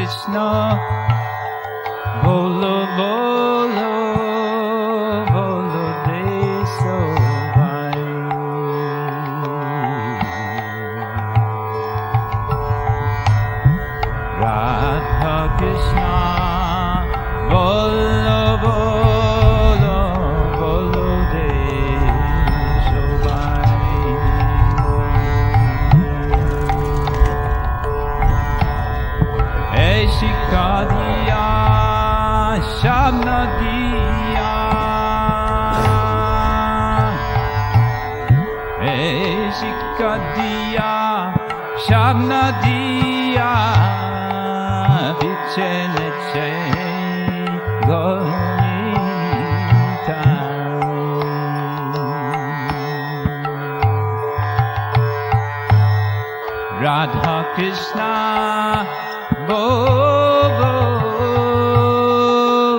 Krishna, bolo bolo, bolo deso vai. Radha Krishna, bolo bolo, bolo deso vai. Shikadiya, Shabnadiya, Shikadiya, Shabnadiya, Viche Neche Gonita. Radha Krishna, Bolo,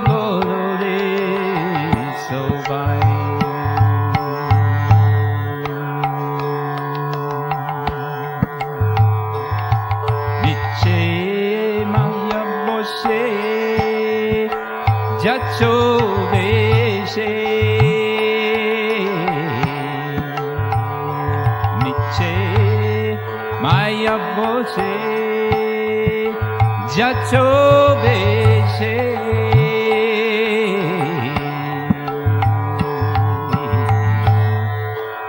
bolo deso vai. Viche maya boshe, jacho beshe. Viche maya boshe, jacho beshe.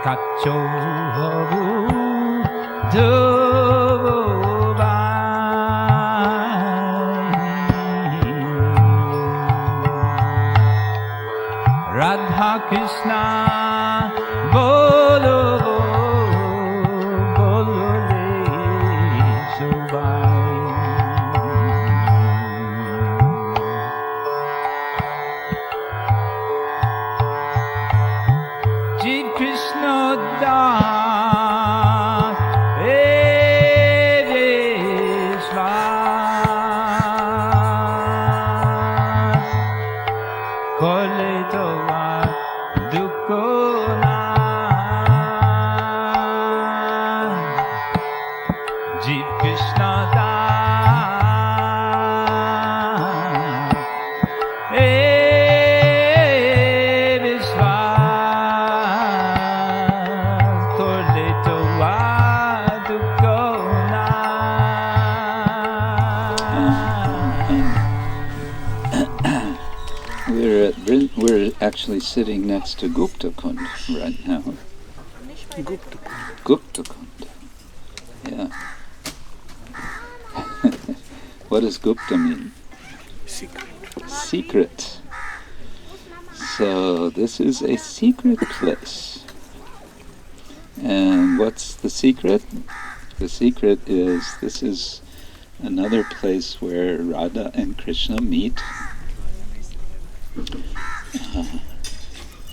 Kacho hobu dobai. Radha Krishna, bolo bolo deso vai. Krishna Das Vishwas Kole Towa Dukona Jeev Krishna We're actually sitting next to Gupta Kunda right now. Gupta Kunda. Yeah. What does Gupta mean? Secret. So this is a secret place. And what's the secret? The secret is this is another place where Radha and Krishna meet.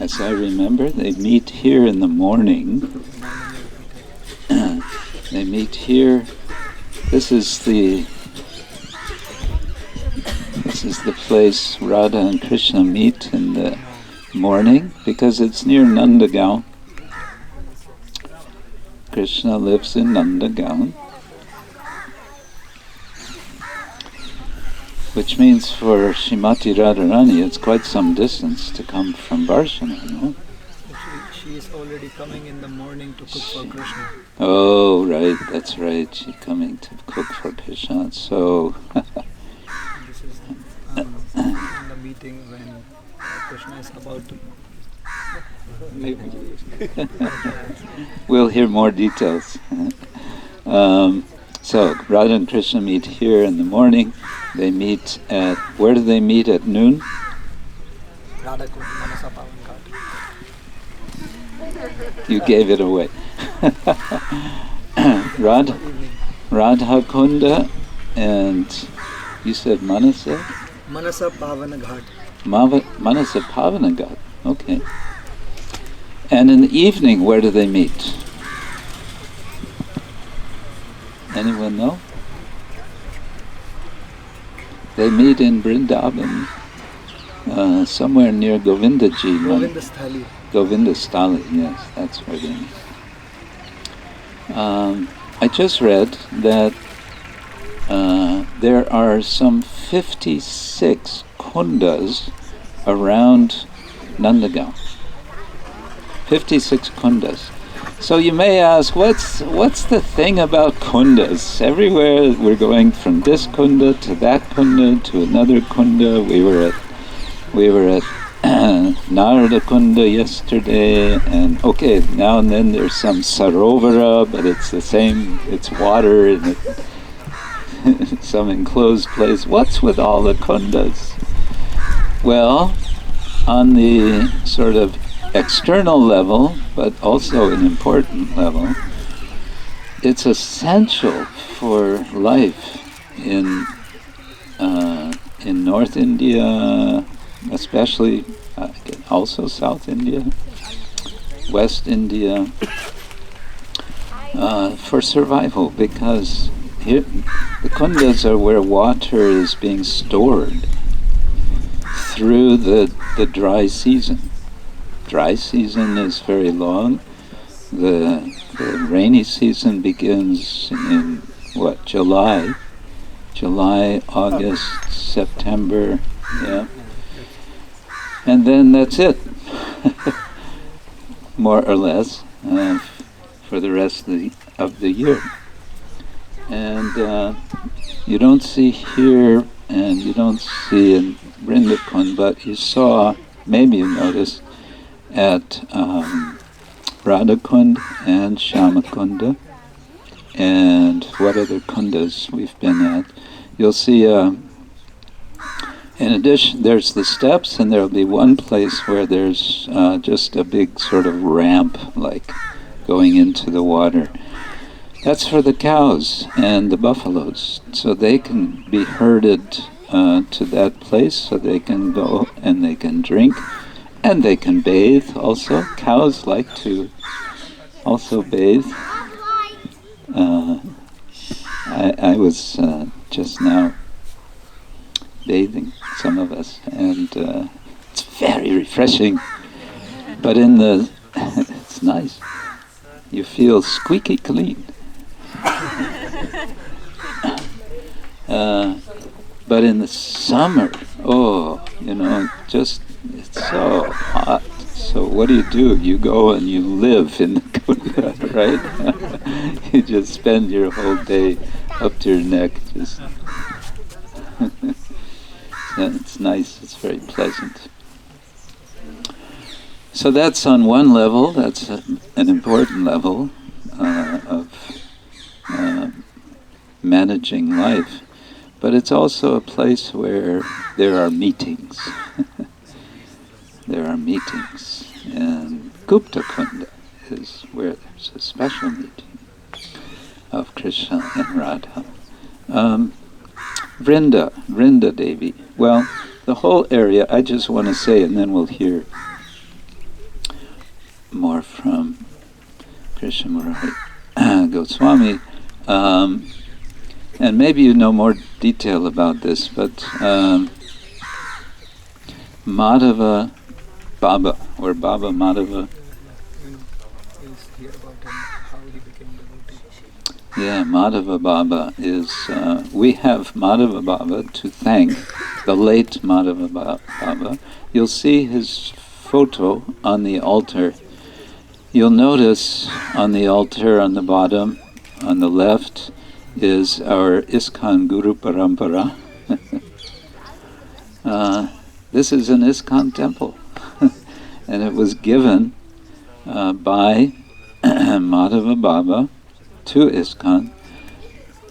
As I remember, they meet here in the morning. They meet here. This is the place Radha and Krishna meet in the morning because it's near Nandagram. Krishna lives in Nandagram, which means for Srimati Radharani it's quite some distance to come from Varshana, no? She is already coming in the morning to cook for Krishna. Oh, right, that's right. She's coming to cook for Krishna. So this is in the meeting when Krishna is about to. Maybe. We'll hear more details. So Radha and Krishna meet here in the morning. They meet at, where do they meet at noon? You gave it away. Radha Kunda and you said Manasa? Manasa Pavana Ghat. Manasa Pavana Ghat, okay. And in the evening, where do they meet? Anyone know? They meet in Vrindavan, somewhere near Govindaji. Govindasthali. Govindasthali, yes, that's where they meet. I just read that there are some 56 kundas around Nandagram. 56 kundas. So you may ask, what's the thing about kundas? Everywhere we're going from this kunda to that kunda to another kunda. We were at Narada Kunda yesterday, and okay, now and then there's some Sarovara, but it's the same, it's water in some enclosed place. What's with all the kundas? Well, on the sort of external level, but also an important level, it's essential for life in North India, especially also South India, West India, for survival, because here the kundas are where water is being stored through the dry season. Dry season is very long. The rainy season begins in July, August, September, yeah. And then that's it, more or less, for the rest of the year. And you don't see here, and you don't see in Vrinda Kunda, but you saw, maybe you noticed, at Radha Kunda and Shama Kunda, and what other kundas we've been at. You'll see, in addition, there's the steps, and there'll be one place where there's just a big sort of ramp, like going into the water. That's for the cows and the buffaloes, so they can be herded to that place, so they can go and they can drink, and they can bathe also. Cows like to also bathe. I was just now bathing, some of us, and it's very refreshing. But it's nice. You feel squeaky clean. But in the summer, it's so hot. So what do? You go and you live in the kunda, right? You just spend your whole day up to your neck. It's nice. It's very pleasant. So that's on one level. That's an important level of managing life. But it's also a place where there are meetings. There are meetings. And Gupta Kunda is where there's a special meeting of Krishna and Radha. Vrinda Devi. Well, the whole area, I just want to say, and then we'll hear more from Krishna Murari Goswami. And maybe you know more detail about this, but Madhava Baba, or Baba Madhava. Hear about him, how he became devotee. Yeah, Madhava Baba is, we have Madhava Baba to thank, the late Madhava Baba. You'll see his photo on the altar. You'll notice on the altar on the bottom, on the left, is our ISKCON Guru Parampara. This is an ISKCON temple, and it was given by Madhava Baba to ISKCON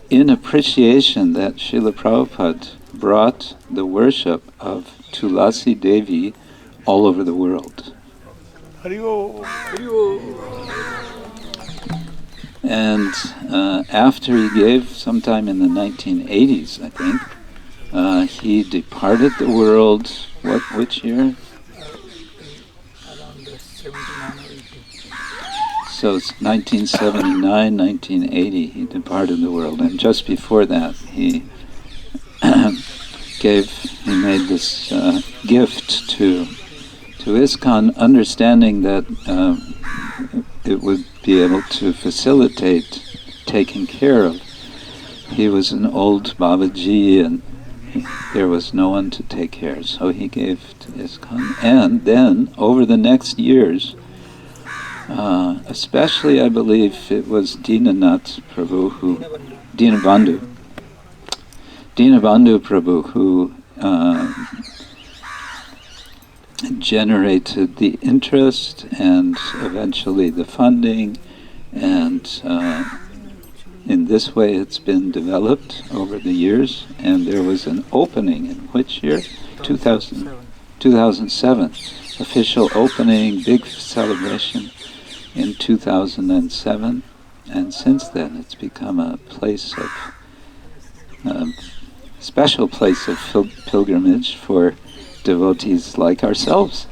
in appreciation that Srila Prabhupada brought the worship of Tulasi Devi all over the world. And after he gave, sometime in the 1980s, I think, he departed the world, which year? Around 79 or 80. So it's 1979, 1980, he departed the world. And just before that, he made this gift to ISKCON, understanding that it would be able to facilitate taking care of he was an old Babaji and there was no one to take care. So he gave to ISKCON. And then, over the next years, especially I believe it was Dinanath Prabhu Dinabandhu Prabhu who generated the interest and eventually the funding, and in this way it's been developed over the years. And there was an opening in which year? 2007. Official opening, big celebration in 2007, and since then it's become a place of special place of pilgrimage for devotees like ourselves.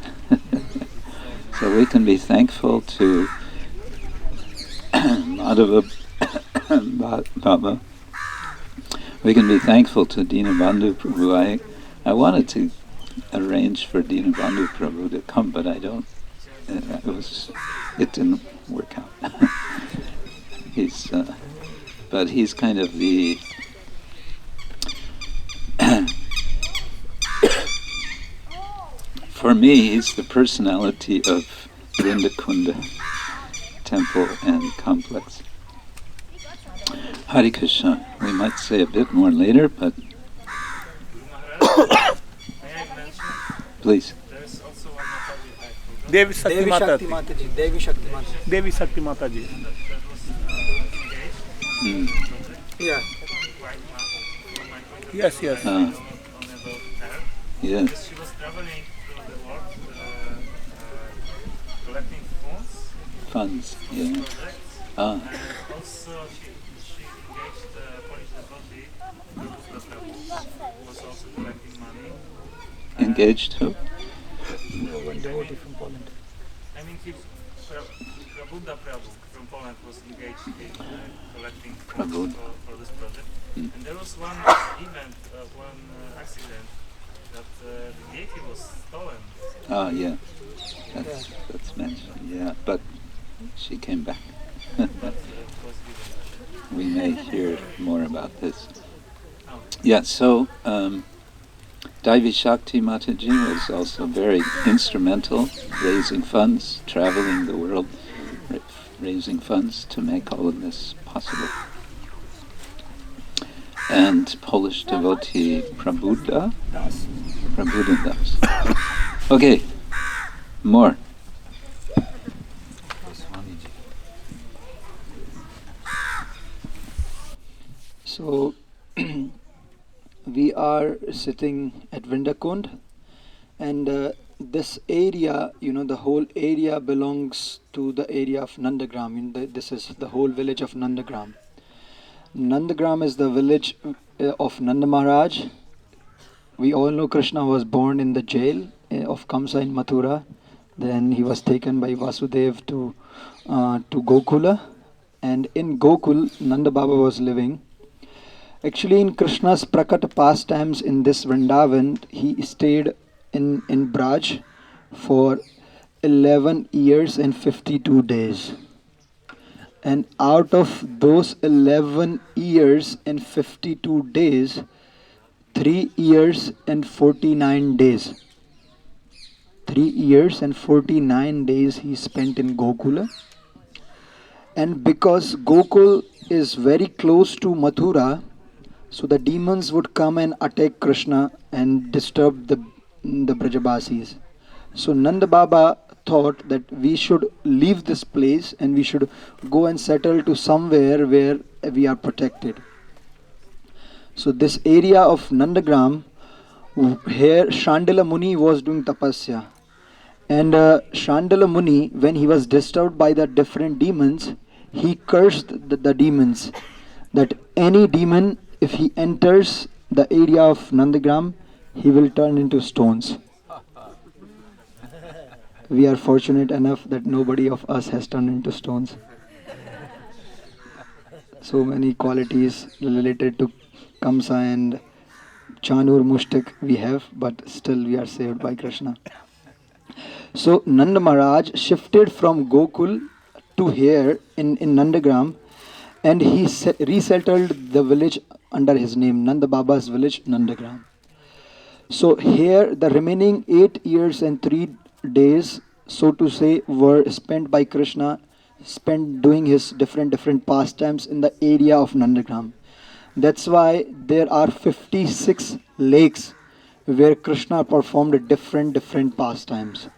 So we can be thankful to Madhava Baba. We can be thankful to Dinabandhu Prabhu. I wanted to arrange for Dinabandhu Prabhu to come, but I don't. It didn't work out. But he's kind of the for me, he's the personality of Vrinda Kunda temple and complex. Hare Krishna. We might say a bit more later, but please. There's also one Mataji. Devi Shakti Mataji. Devi Shakti Mataji. Devi Shakti Mataji. Yeah. Yes, yes. Yes. She was traveling through the world, collecting Funds. Yeah. projects. Ah. Also, she engaged the Polish devotee, Vrinda Prabhu, who was also collecting money. Engaged who? One devotee from Poland. I mean, Vrinda Prabhu from Poland was engaged in collecting funds for this project. And there was one event, one accident, that the deity was stolen. Ah, yeah. That's mentioned. Yeah, but she came back. We may hear more about this. Yeah, so Devi Shakti Mataji was also very instrumental, raising funds, traveling the world, raising funds to make all of this possible. And Polish devotee Prabhuda Das. Okay, more. So we are sitting at Vrinda Kunda, and this area, the whole area belongs to the area of Nandagram. This is the whole village of Nandagram. Nandagram is the village of Nanda Maharaj. We all know Krishna was born in the jail of Kamsa in Mathura. Then he was taken by Vasudev to Gokula, and in Gokul Nanda Baba was living. Actually, in Krishna's Prakat pastimes in this Vrindavan, he stayed in Braj for 11 years and 52 days. And out of those 11 years and 52 days, 3 years and 49 days. 3 years and 49 days he spent in Gokula. And because Gokul is very close to Mathura, so the demons would come and attack Krishna and disturb the Brajabasis. So Nanda Baba thought that we should leave this place and we should go and settle to somewhere where we are protected. So this area of Nandagram, here Shandila Muni was doing tapasya. And Shandila Muni, when he was disturbed by the different demons, he cursed the demons that any demon, if he enters the area of Nandagram, he will turn into stones. We are fortunate enough that nobody of us has turned into stones. So many qualities related to Kamsa and Chanur Mushtik we have, but still we are saved by Krishna. So Nanda Maharaj shifted from Gokul to here in Nandagram, and he resettled the village under his name, Nanda Baba's village, Nandagram. So here the remaining 8 years and 3 days, so to say, were spent by Krishna, spent doing his different pastimes in the area of Nandagram. That's why there are 56 lakes where Krishna performed different pastimes.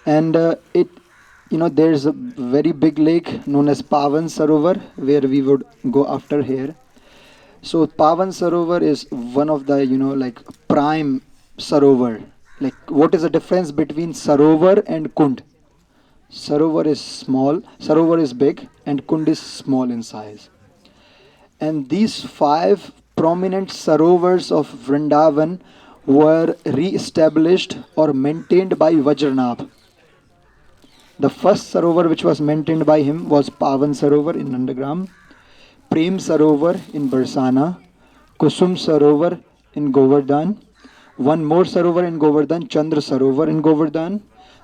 And there's a very big lake known as Pavan Sarovar where we would go after here. So Pavan Sarovar is one of the prime Sarovar. Like, what is the difference between Sarovar and Kund? Sarovar is small, Sarovar is big, and Kund is small in size. And these 5 prominent Sarovars of Vrindavan were re-established or maintained by Vajranabh. The first Sarovar which was maintained by him was Pavan Sarovar in Nandagram, Prem Sarovar in Barsana, Kusum Sarovar in Govardhana, one more Sarovar in Govardhana, Chandra Sarovar in Govardhana,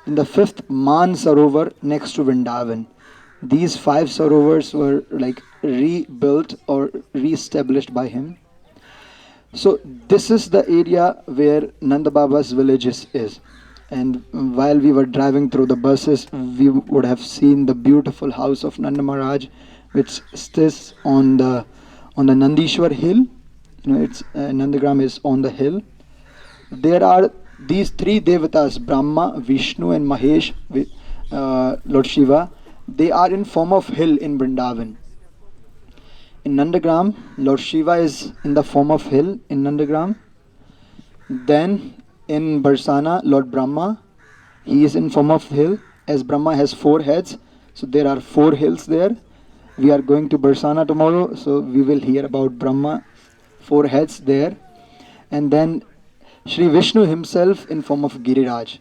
and the 5th Man Sarovar next to Vrindavan. These 5 Sarovars were rebuilt or re-established by him. So this is the area where Nanda Baba's village is. And while we were driving through the buses, we would have seen the beautiful house of Nanda Maharaj, which stays on the Nandishwar hill. It's Nandagram is on the hill. There are these 3 devatas, Brahma, Vishnu and Mahesh, Lord Shiva. They are in form of hill in Vrindavan. In Nandagram, Lord Shiva is in the form of hill in Nandagram. Then in Barsana, Lord Brahma, he is in form of hill, as Brahma has 4 heads. So there are 4 hills there. We are going to Barsana tomorrow, so we will hear about Brahma, 4 heads there. And then Shri Vishnu himself in form of Giriraj.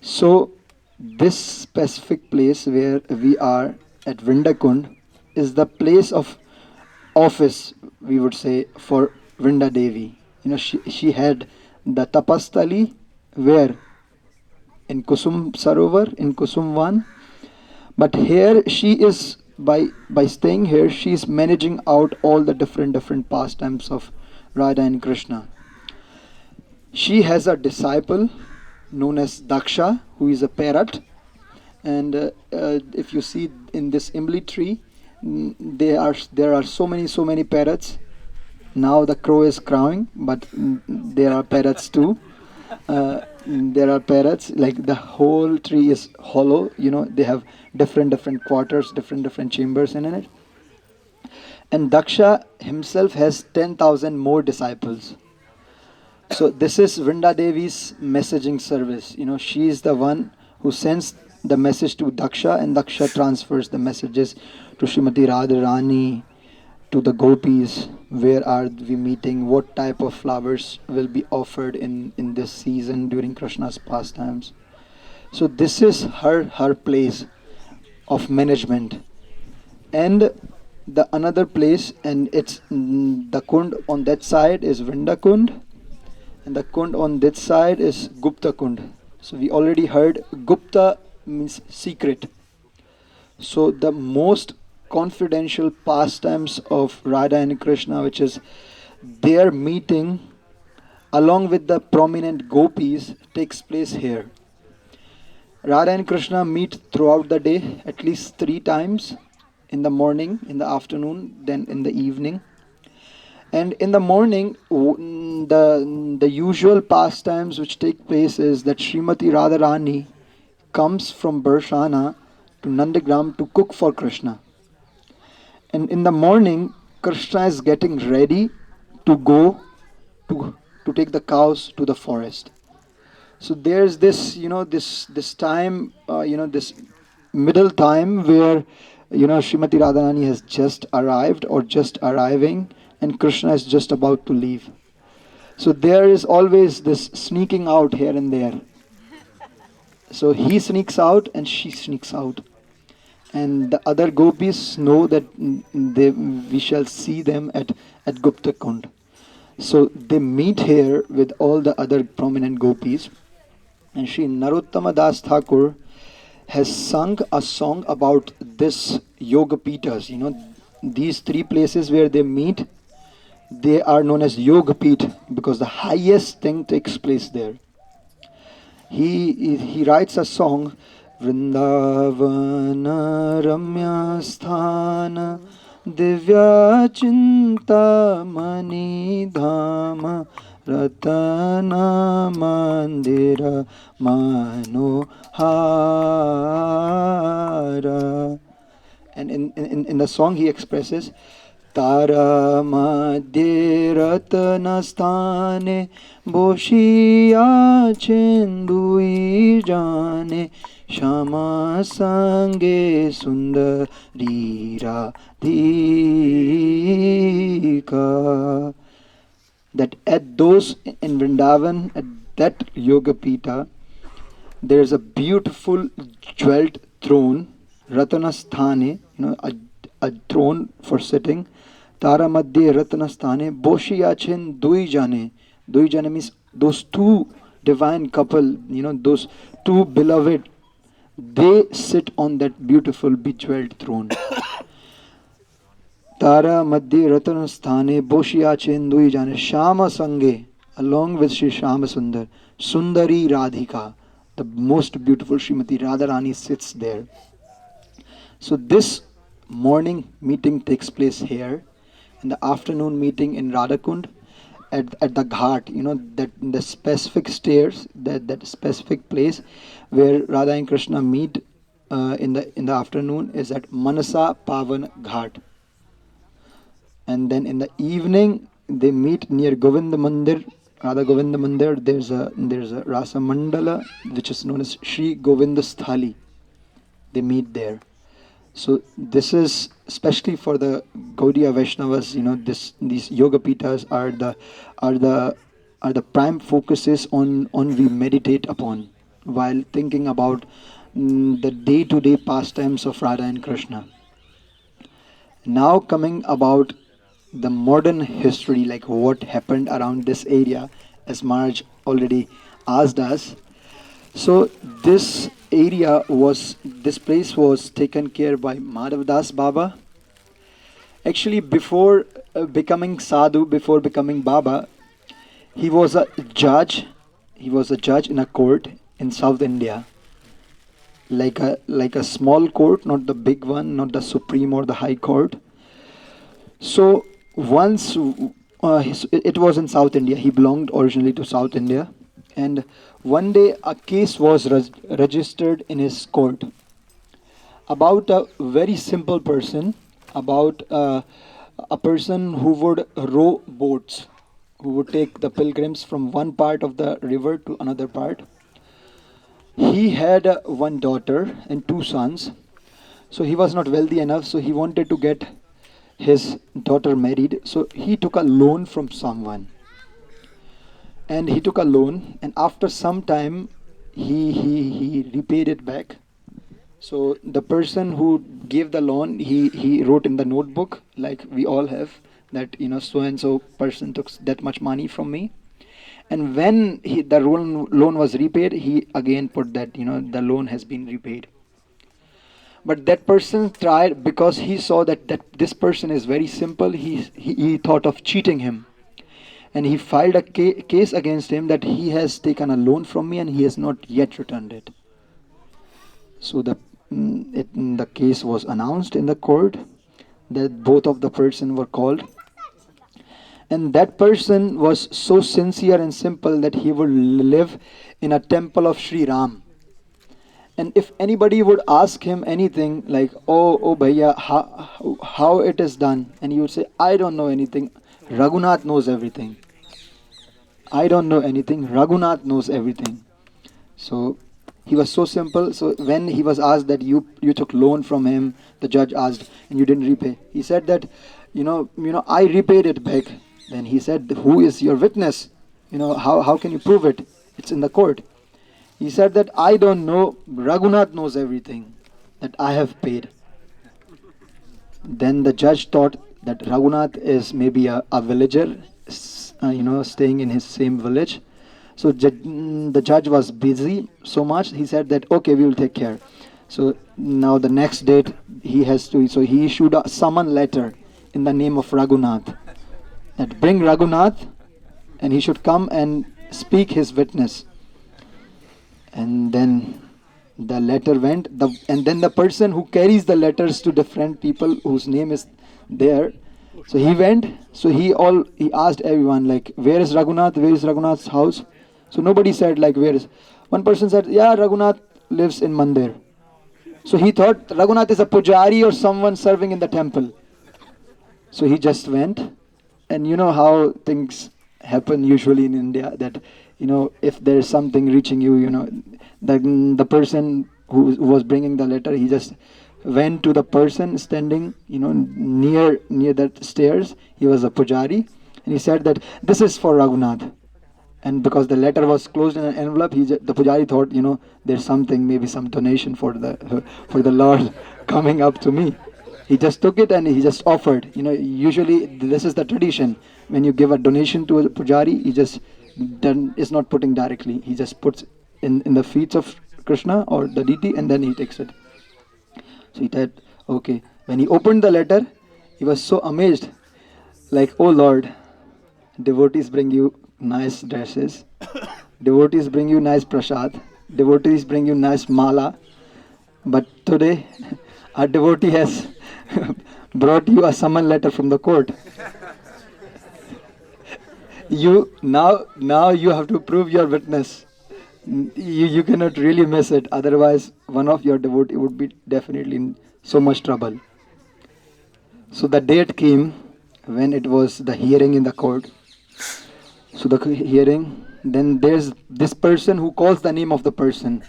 So this specific place where we are at Vrinda Kund is the place of office, we would say, for Vrinda Devi. She had the tapastali where in Kusum Sarovar, in Kusum 1. But here she is, by staying here, she is managing out all the different pastimes of Radha and Krishna. She has a disciple known as Daksha, who is a parrot. And if you see in this Imli tree, there are so many parrots. Now the crow is crowing, but there are parrots too. There are parrots, like the whole tree is hollow. They have different quarters, different chambers in it. And Daksha himself has 10,000 more disciples. So this is Vrinda Devi's messaging service. She is the one who sends the message to Daksha, and Daksha transfers the messages to Srimati Radharani, to the gopis. Where are we meeting? What type of flowers will be offered in this season during Krishna's pastimes? So this is her place of management. And the another place, and it's the Kund on that side is Vrinda Kund, and the Kund on this side is Gupta Kund. So we already heard Gupta means secret. So the most confidential pastimes of Radha and Krishna, which is their meeting along with the prominent gopis, takes place here. Radha and Krishna meet throughout the day at least 3 times, in the morning, in the afternoon, then in the evening. And in the morning, the usual pastimes which take place is that Srimati Radharani comes from Barsana to Nandagram to cook for Krishna. And in the morning, Krishna is getting ready to go to take the cows to the forest. So there's this, this time, this middle time where, Srimati Radharani has just arrived or just arriving, and Krishna is just about to leave. So there is always this sneaking out here and there. So he sneaks out and she sneaks out. And the other gopis know that we shall see them at Gupta Kund. So they meet here with all the other prominent gopis. And Sri Narottama Das Thakur has sung a song about this, yoga pitas. These three places where they meet, they are known as yoga pita because the highest thing takes place there. He writes a song, Vrindavana Ramya Sthana Divya Chinta Mani Dhama Ratana Mandira Manohara. And in the song he expresses, Tara madhye ratana sthane boshiya chendui jane shama sange sundari radhika. That at those in Vrindavan, at that yoga pita, there is a beautiful jeweled throne, Ratanasthane, a throne for sitting. Tara Madhye Ratanasthane, Boshiyachen Duijane. Duijane means those two divine couple, those two beloved, they sit on that beautiful bejeweled throne. Tara Madhye Ratanasthane, Boshiyachen Duijane, Shama Sange, along with Sri Shama Sundar, Sundari Radhika, the most beautiful Srimati Radharani sits there. So this morning meeting takes place here, and the afternoon meeting in Radhakund at the ghat, that the specific stairs, that specific place where Radha and Krishna meet in the afternoon is at Manasa Pavan Ghat. And then in the evening they meet near Govinda Mandir, Radha Govinda Mandir. There's a Rasa Mandala which is known as Shri Govinda Sthali. They meet there. So this is especially for the Gaudiya Vaishnavas. These yoga pitas are the prime focuses on we meditate upon while thinking about the day-to-day pastimes of Radha and Krishna. Now coming about the modern history, like what happened around this area, as Maharaj already asked us. So this place was taken care by Madhav Das Baba. Actually, before becoming sadhu, before becoming Baba, he was a judge. He was a judge in a court in South India, like a small court, not the big one, not the Supreme or the High Court. So once it was in South India. He belonged originally to South India, and one day a case was registered in his court about a very simple person, about a person who would row boats, who would take the pilgrims from one part of the river to another part. He had one daughter and two sons, so he was not wealthy enough, so he wanted to get his daughter married. So he took a loan from someone, and after some time he repaid it back. So the person who gave the loan, he wrote in the notebook, like we all have, that so and so person took that much money from me. And when the loan was repaid, he again put that the loan has been repaid. But that person tried, because he saw that this person is very simple, he thought of cheating him. And he filed a case against him that he has taken a loan from me and he has not yet returned it. So the case was announced in the court, that both of the person were called. And that person was so sincere and simple that he would live in a temple of Sri Ram. And if anybody would ask him anything like, oh bhaiya, how it is done? And he would say, I don't know anything. Raghunath knows everything. I don't know anything. Raghunath knows everything. So he was so simple. So when he was asked that you took loan from him, the judge asked, and you didn't repay. He said that, I repaid it back. Then he said, who is your witness? How can you prove it? It's in the court. He said that I don't know, Raghunath knows everything, that I have paid. Then the judge thought that Raghunath is maybe a villager, staying in his same village. So the judge was busy so much, he said that, okay, we will take care. So now the next date he has to, so he issued a summon letter in the name of Raghunath, that bring Raghunath and he should come and speak his witness. And then the letter went, and then the person who carries the letters to different people whose name is there, so he went, so he asked everyone, like, where is Raghunath, where is Raghunath's house? So nobody said, like, where is, one person said, yeah, Raghunath lives in Mandir. So he thought Raghunath is a pujari or someone serving in the temple. So he just went, and you know how things happen usually in India, that, you know, if there is something reaching you, you know, the person who was bringing the letter, he just went to the person standing, you know, near that stairs. He was a pujari, and he said that this is for Raghunath. And because the letter was closed in an envelope, the pujari thought, you know, there's something, maybe some donation for the Lord coming up to me. He just took it and he just offered. You know, usually this is the tradition. When you give a donation to a pujari, he just is not putting directly. He just puts in the feet of Krishna or the deity, and then he takes it. So he said, okay. When he opened the letter, he was so amazed. Like, oh Lord, devotees bring you nice dresses. Devotees bring you nice prasad. Devotees bring you nice mala. But today, our devotee has brought you a summon letter from the court. Now you have to prove your witness. You cannot really miss it. Otherwise, one of your devotee would be definitely in so much trouble. So the date came when it was the hearing in the court. So the hearing, then there's this person who calls the name of the person.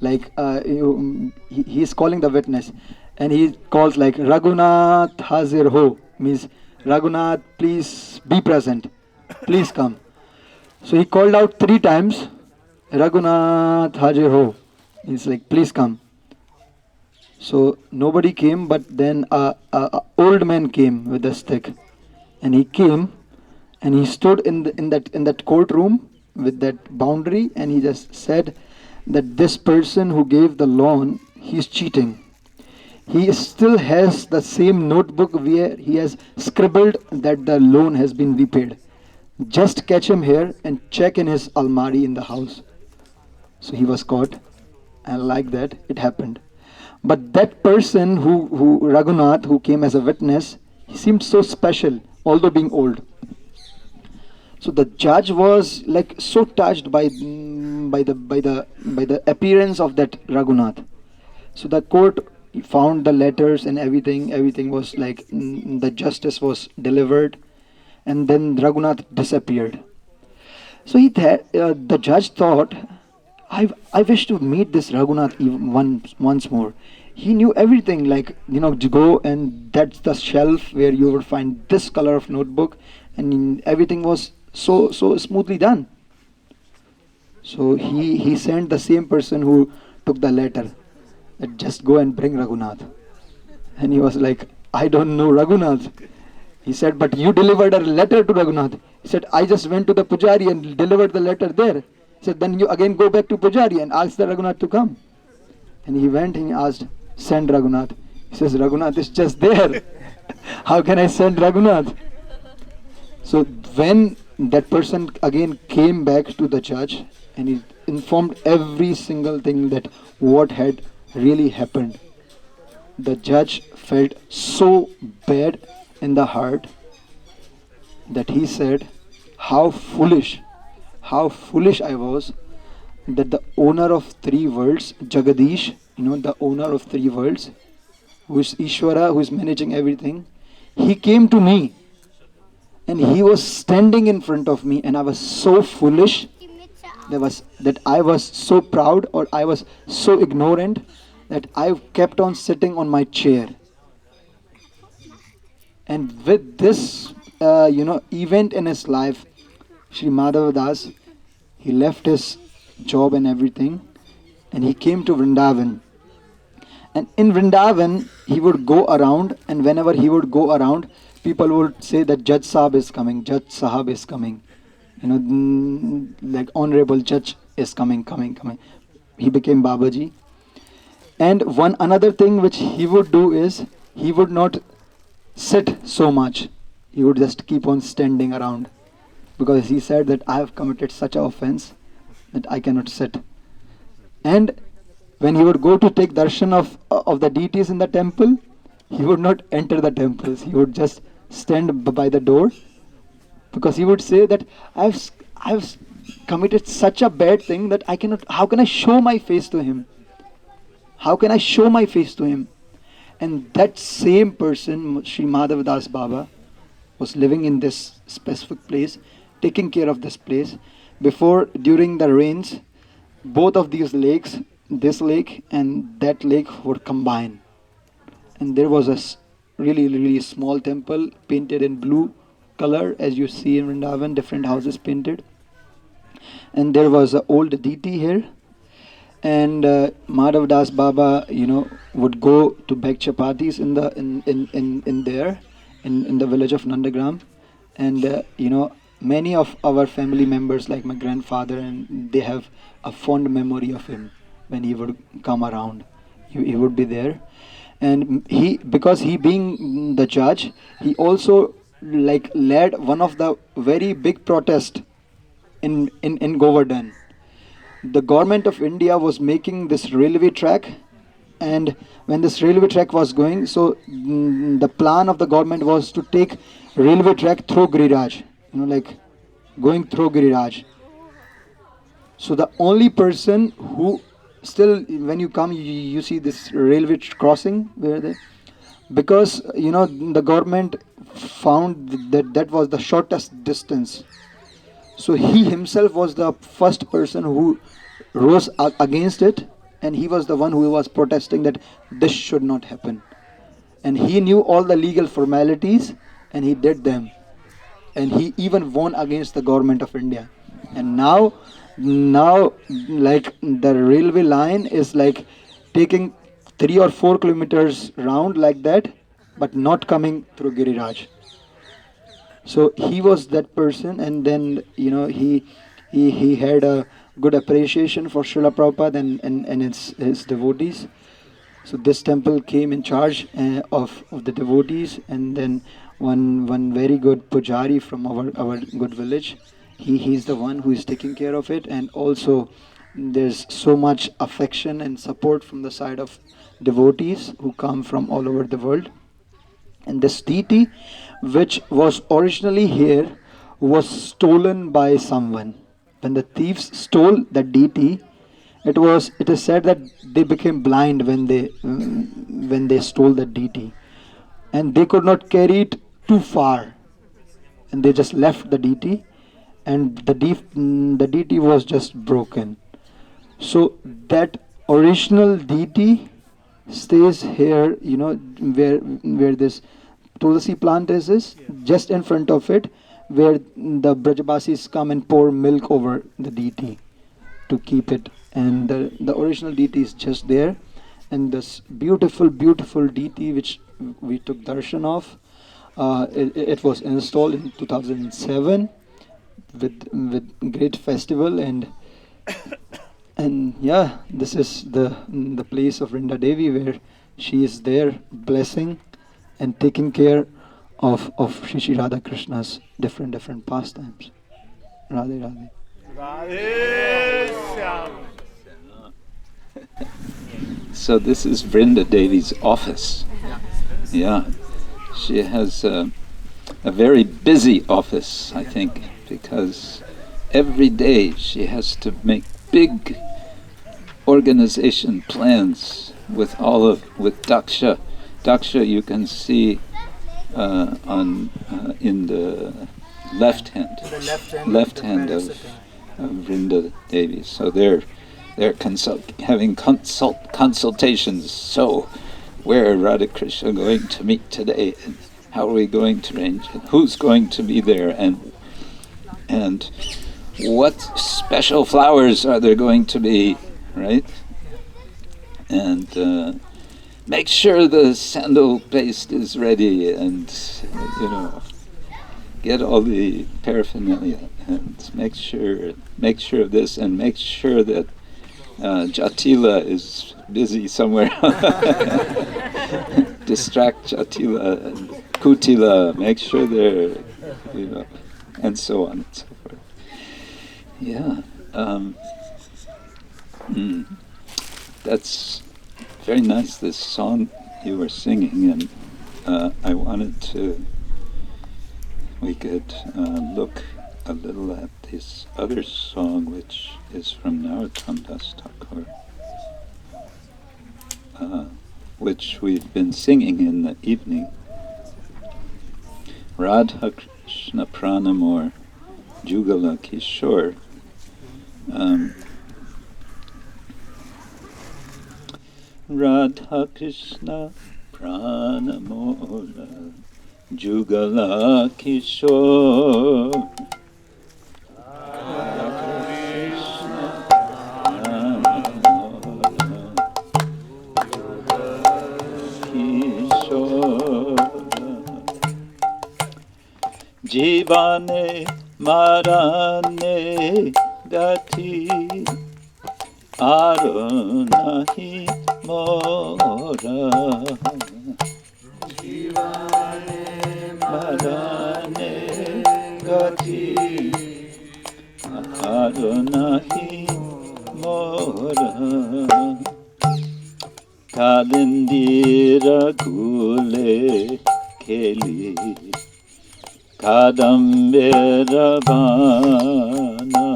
Like he is calling the witness, and he calls like Raghunath Hazir Ho, means Raghunath, please be present, please come. So he called out 3 times, Raghunath Hazir Ho, means like please come. So nobody came, but then a old man came with a stick, and he came, and he stood in that courtroom with that boundary, and he just said that this person who gave the loan, he's cheating. He still has the same notebook where he has scribbled that the loan has been repaid. Just catch him here and check in his almari in the house. So he was caught, and like that it happened. But that person who Raghunath, who came as a witness, he seemed so special, although being old. So the judge was like so touched by the appearance of that Raghunath. So the court found the letters and everything. Everything was like the justice was delivered, and then Raghunath disappeared. So the judge thought, I wish to meet this Raghunath once more. He knew everything, like, you know, to go and that's the shelf where you would find this color of notebook, and everything was so smoothly done. So he sent the same person who took the letter, that just go and bring Raghunath. And he was like, I don't know Raghunath. He said, but you delivered a letter to Raghunath. He said, I just went to the pujari and delivered the letter there. He said, then you again go back to pujari and ask the Raghunath to come. And he went and he asked, send Raghunath. He says, Raghunath is just there. How can I send Raghunath? So when that person again came back to the judge, and he informed every single thing that what had really happened, the judge felt so bad in the heart that he said, how foolish I was, that the owner of 3 worlds, Jagadish, you know, the owner of 3 worlds, who is Ishvara, who is managing everything, he came to me and he was standing in front of me, and I was so foolish, that I was so proud, or I was so ignorant, that I kept on sitting on my chair. And with this event in his life, Sri Madhava Das, he left his job and everything, and he came to Vrindavan. And in Vrindavan, he would go around, and whenever he would go around, people would say that Judge Sahab is coming, Judge Sahab is coming. You know, like Honorable Judge is coming. He became Babaji. And one another thing which he would do is, he would not sit so much. He would just keep on standing around, because he said that I have committed such an offense that I cannot sit. And when he would go to take darshan of the deities in the temple, he would not enter the temples. He would just stand by the door, because he would say that I've committed such a bad thing that I cannot. How can I show my face to him? How can I show my face to him? And that same person, Sri Madhav Das Baba, was living in this specific place, taking care of this place. Before, during the rains, both of these lakes, this lake and that lake, would combine. And there was a really, really small temple painted in blue color, as you see in Vrindavan, different houses painted. And there was an old deity here. And Madhav Das Baba, would go to beg chapatis in the village of Nandagram. And many of our family members, like my grandfather, and they have a fond memory of him. When he would come around, he would be there. And because he being the judge, he also led one of the very big protest in Govardhana. The government of India was making this railway track, and when this railway track was going, so the plan of the government was to take railway track through Giriraj, going through Giriraj. So the only person who still, when you come, you see this railway crossing where they, because the government found that was the shortest distance. So he himself was the first person who rose against it, and he was the one who was protesting that this should not happen. And he knew all the legal formalities, and he did them. And he even won against the government of India. And now the railway line is taking 3 or 4 kilometers round like that, but not coming through Giriraj. So he was that person, and then he had a good appreciation for Srila Prabhupada and his devotees. So this temple came in charge of the devotees, and then one very good pujari from our good village, he's the one who is taking care of it. And also there's so much affection and support from the side of devotees who come from all over the world. And this deity, which was originally here, was stolen by someone. When the thieves stole the deity, it is said that they became blind when they stole the deity, and they could not carry it too far, and they just left the deity, and the deity was just broken. So that original deity stays here, where this Tulsi plant is just in front of it, where the Brajabasis come and pour milk over the deity to keep it. And the original deity is just there. And this beautiful, beautiful deity which we took darshan of, it was installed in 2007 with great festival. And yeah, this is the place of Vrinda Devi, where she is there blessing and taking care of Shri Shri Radha Krishna's different pastimes. Radhe Radhe. So this is Vrinda Devi's office. Yeah, she has a very busy office, I think, because every day she has to make big organization plans with Daksha. Daksha you can see in the left hand of Vrinda Devi. So they're having consultations. So where are Radha Krishna going to meet today, and how are we going to arrange it? Who's going to be there, and what special flowers are there going to be, right? And make sure the sandal paste is ready, and get all the paraphernalia, and make sure of this, and make sure that Jatila is busy somewhere. Distract Jatila and Kutila, make sure they're, and so on and so forth. Yeah. That's very nice, this song you were singing, and I wanted we could look a little at this other song, which is from Narottam Das Thakur, which we've been singing in the evening. Radha Krishna Pranam, or Jugala Kishore. Radha Krishna Pranamora Jugala Kishore. Radha Krishna Pranamora Jugala Kishore. Jivane Marane Gati Arunahi Mora Jivane Marane Gati Arunahi Mora Kalindira Gule Keli Kadambera Bana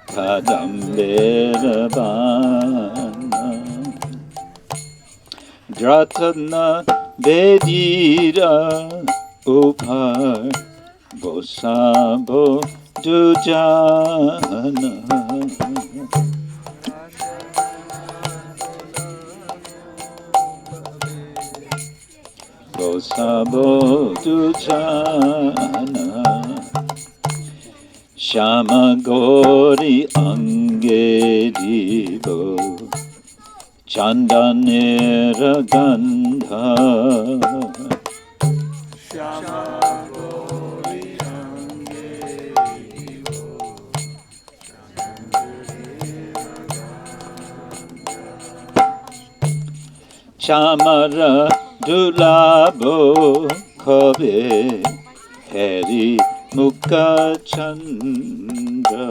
Kadambera Bana Dratana Vedira Upar Bosabo Dujana Bosabo Dujana Shama Gori Angedibo Chandanera Gandha Shama Gori Angedibo Chamara Dulabo Kobe Heri Mukha Chandra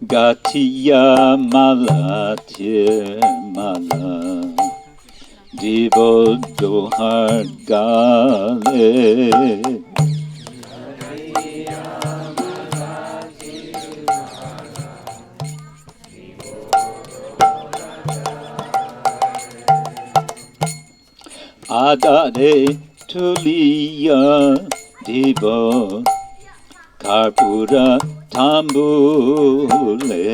Gatiya Malatir Mala Divo Dohar Gale Adare Tuliya Divo Karpura Tambule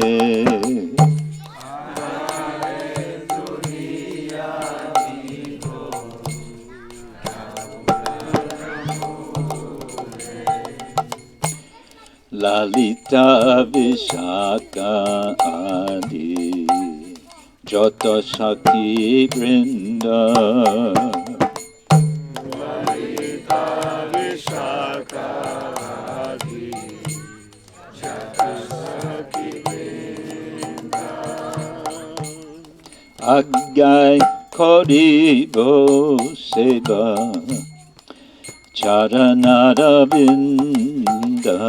Lalita Vishaka Adi Jota Shakti Vrinda Lalita Vishaka Adi Jota Shakti Vrinda Agai Koribo Seba Charanaravinda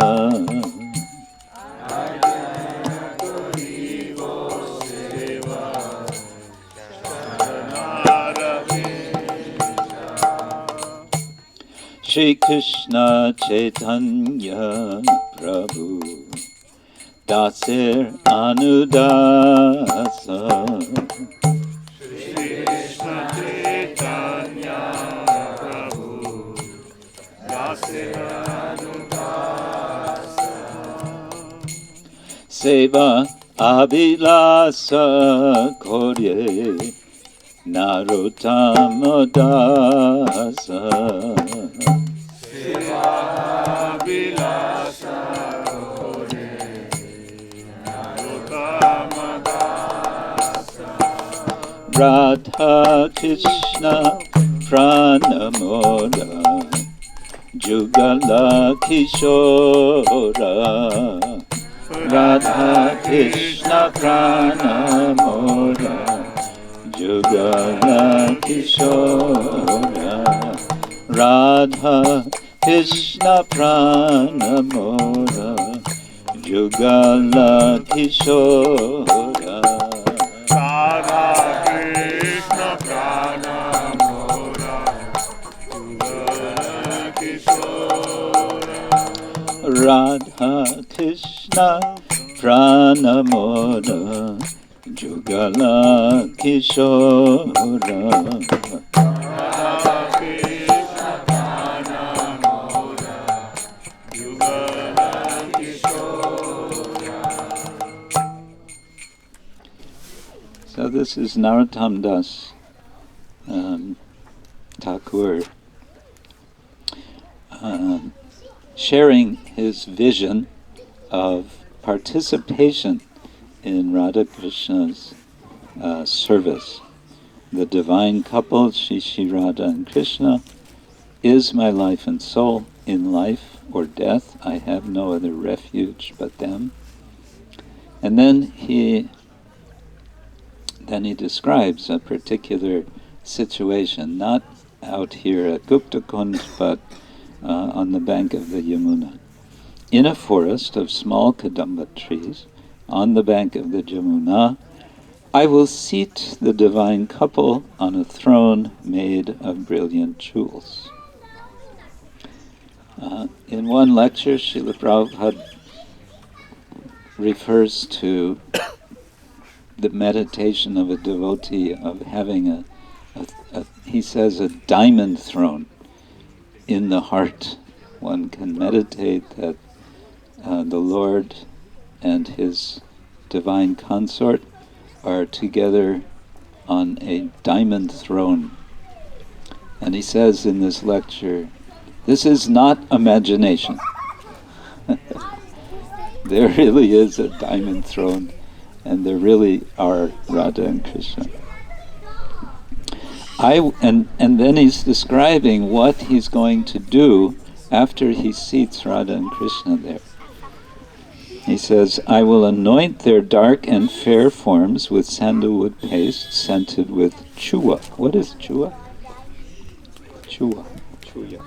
Shri Krishna Chaitanya Prabhu Dasir Anudasa Shri Krishna Chaitanya Prabhu Dasir Anudasa Seva Abhilasa Korye Narottama Dasa Seva Abhilasa Korye Radha Krishna Pranamora Jugala Kishora Radha Krishna Pranamora Jugala Kishora Radha Krishna Pranamora Jugala Kishora Radha Krishna Pranamora Jugala Kishora Radha Krishna Pranamora Jugala Kishora So this is Narottam Das Thakur sharing his vision of participation in Radha Krishna's service. The divine couple, Shri Radha and Krishna, is my life and soul. In life or death, I have no other refuge but them. And then he describes a particular situation, not out here at Gupta Kund, but on the bank of the Yamuna. In a forest of small Kadamba trees, on the bank of the Yamuna, I will seat the divine couple on a throne made of brilliant jewels. In one lecture, Srila Prabhupada refers to the meditation of a devotee of having he says, a diamond throne in the heart. One can meditate that the Lord and his divine consort are together on a diamond throne. And he says in this lecture, this is not imagination. There really is a diamond throne, and there really are Radha and Krishna. And then he's describing what he's going to do after he seats Radha and Krishna there. He says, I will anoint their dark and fair forms with sandalwood paste scented with chua. What is chua? Chua. Chuya.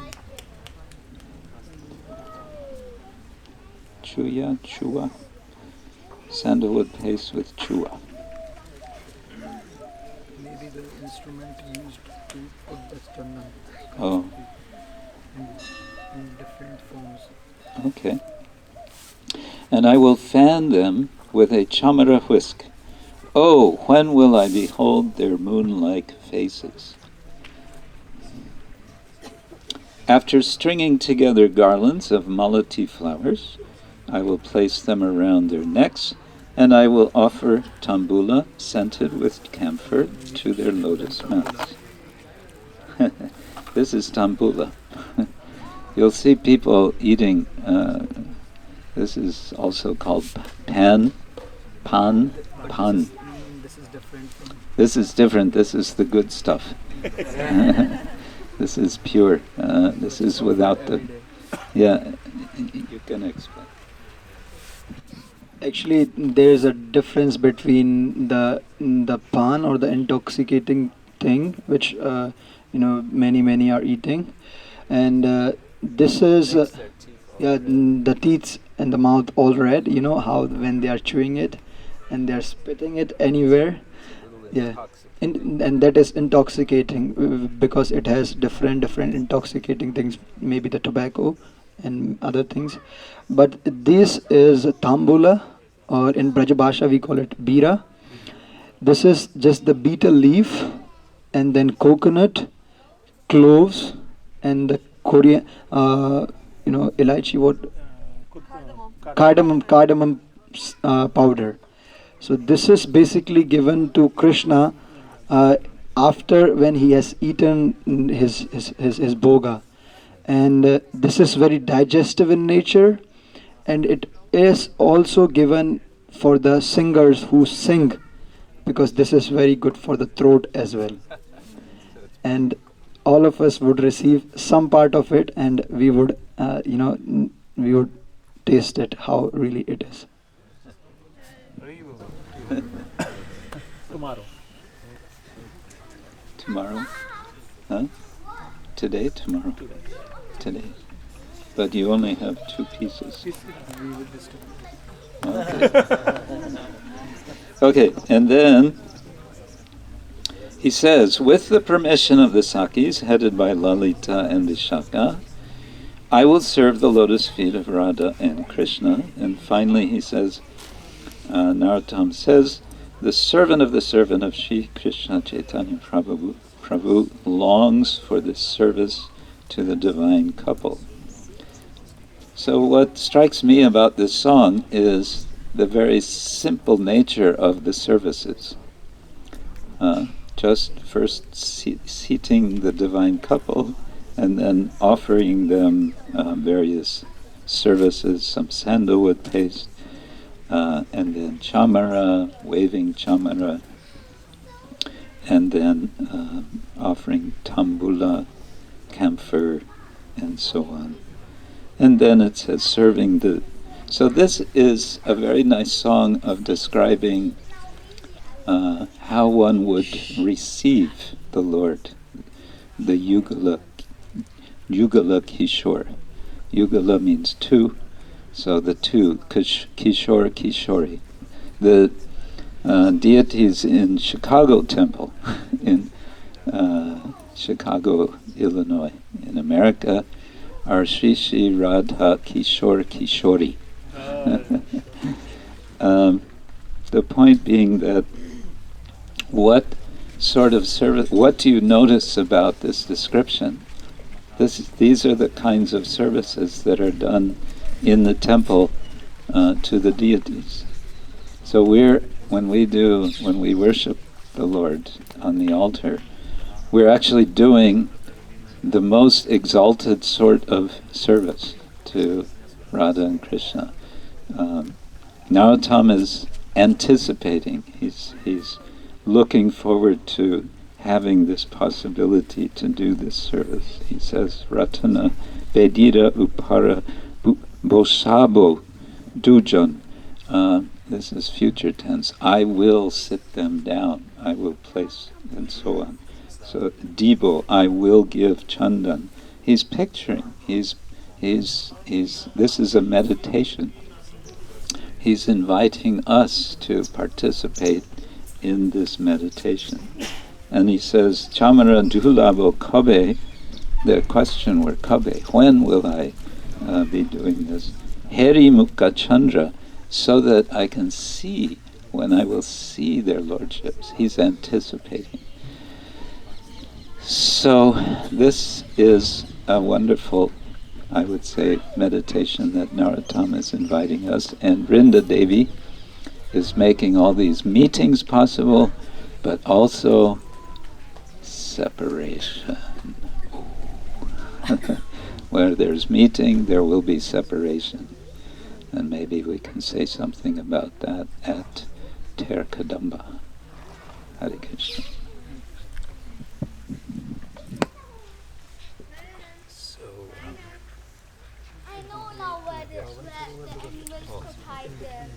Chuya, chua. Sandalwood paste with chua. Maybe the instrument used to put the chandan. Oh. In different forms. Okay. And I will fan them with a chamara whisk. Oh, when will I behold their moon-like faces? After stringing together garlands of malati flowers, I will place them around their necks, and I will offer tambula scented with camphor to their lotus mouths. This is tambula. You'll see people eating, this is also called pan. This is different. This is different, this is the good stuff. This is pure, this is without the... Yeah, you can explain. Actually, there is a difference between the pan or the intoxicating thing, which many are eating, and this is the teeth and the mouth all red. You know how when they are chewing it and they are spitting it anywhere, yeah, and that is intoxicating because it has different intoxicating things, maybe the tobacco and other things. But this is tambula, or in Brajabhasha we call it bira. This is just the betel leaf, and then coconut, cloves, and the Korean, elaichi, cardamom powder. So this is basically given to Krishna after when he has eaten his bhoga. And this is very digestive in nature, and it is also given for the singers who sing because this is very good for the throat as well. And all of us would receive some part of it, and we would, we would taste it, how really it is. Tomorrow? Huh? Today? Tomorrow? Today. But you only have 2 pieces. Okay. Okay, and then he says, with the permission of the Sakis, headed by Lalita and Vishaka, I will serve the lotus feet of Radha and Krishna. And finally he says, Narottam says, the servant of Shri Krishna Chaitanya Prabhu longs for this service to the divine couple. So what strikes me about this song is the very simple nature of the services. Just first seating the divine couple, and then offering them various services, some sandalwood paste, and then chamara, waving chamara, and then offering tambula, camphor, and so on. And then it says serving the... So this is a very nice song of describing how one would receive the Lord, the Yugala Kishore. Yugala means 2, so the 2, Kishore, Kishori. The deities in Chicago Temple, in Chicago, Illinois, in America, are Shri Shri Radha Kishore Kishori. The point being that what sort of service, what do you notice about this description? These are the kinds of services that are done in the temple to the deities. So when we worship the Lord on the altar, we're actually doing the most exalted sort of service to Radha and Krishna. Narottam is anticipating. He's looking forward to having this possibility to do this service. He says, Ratana Vedira Upara Bosabo Dujan. This is future tense. I will sit them down. I will place, and so on. So Debo, I will give Chandan. He's picturing. This is a meditation. He's inviting us to participate in this meditation. And he says, Chamara Dulabo Kabe, the question were Kabe, when will I be doing this? Heri Mukha Chandra, so that I can see, when I will see their lordships. He's anticipating. So this is a wonderful, I would say, meditation that Narottam is inviting us, and Vrinda Devi is making all these meetings possible, but also separation. Where there's meeting, there will be separation. And maybe we can say something about that at Ter Kadamba. Hare Krishna. I know now where the animals could hide there.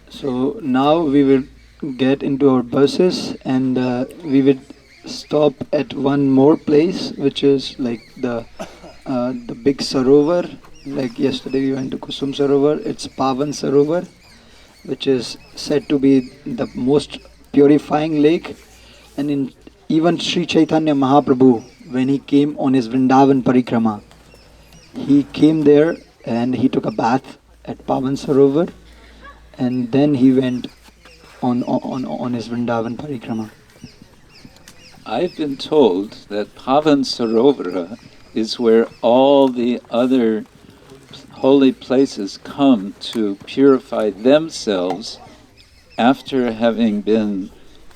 So now we will get into our buses, and we will stop at one more place, which is like the big Sarovar. Like yesterday we went to Kusum Sarovar. It's Pavan Sarovar, which is said to be the most purifying lake. And even Sri Chaitanya Mahaprabhu, when he came on his Vrindavan Parikrama, he came there and he took a bath at Pavan Sarovar, and then he went on his Vrindavan Parikrama. I've been told that Pavan Sarovara is where all the other holy places come to purify themselves after having been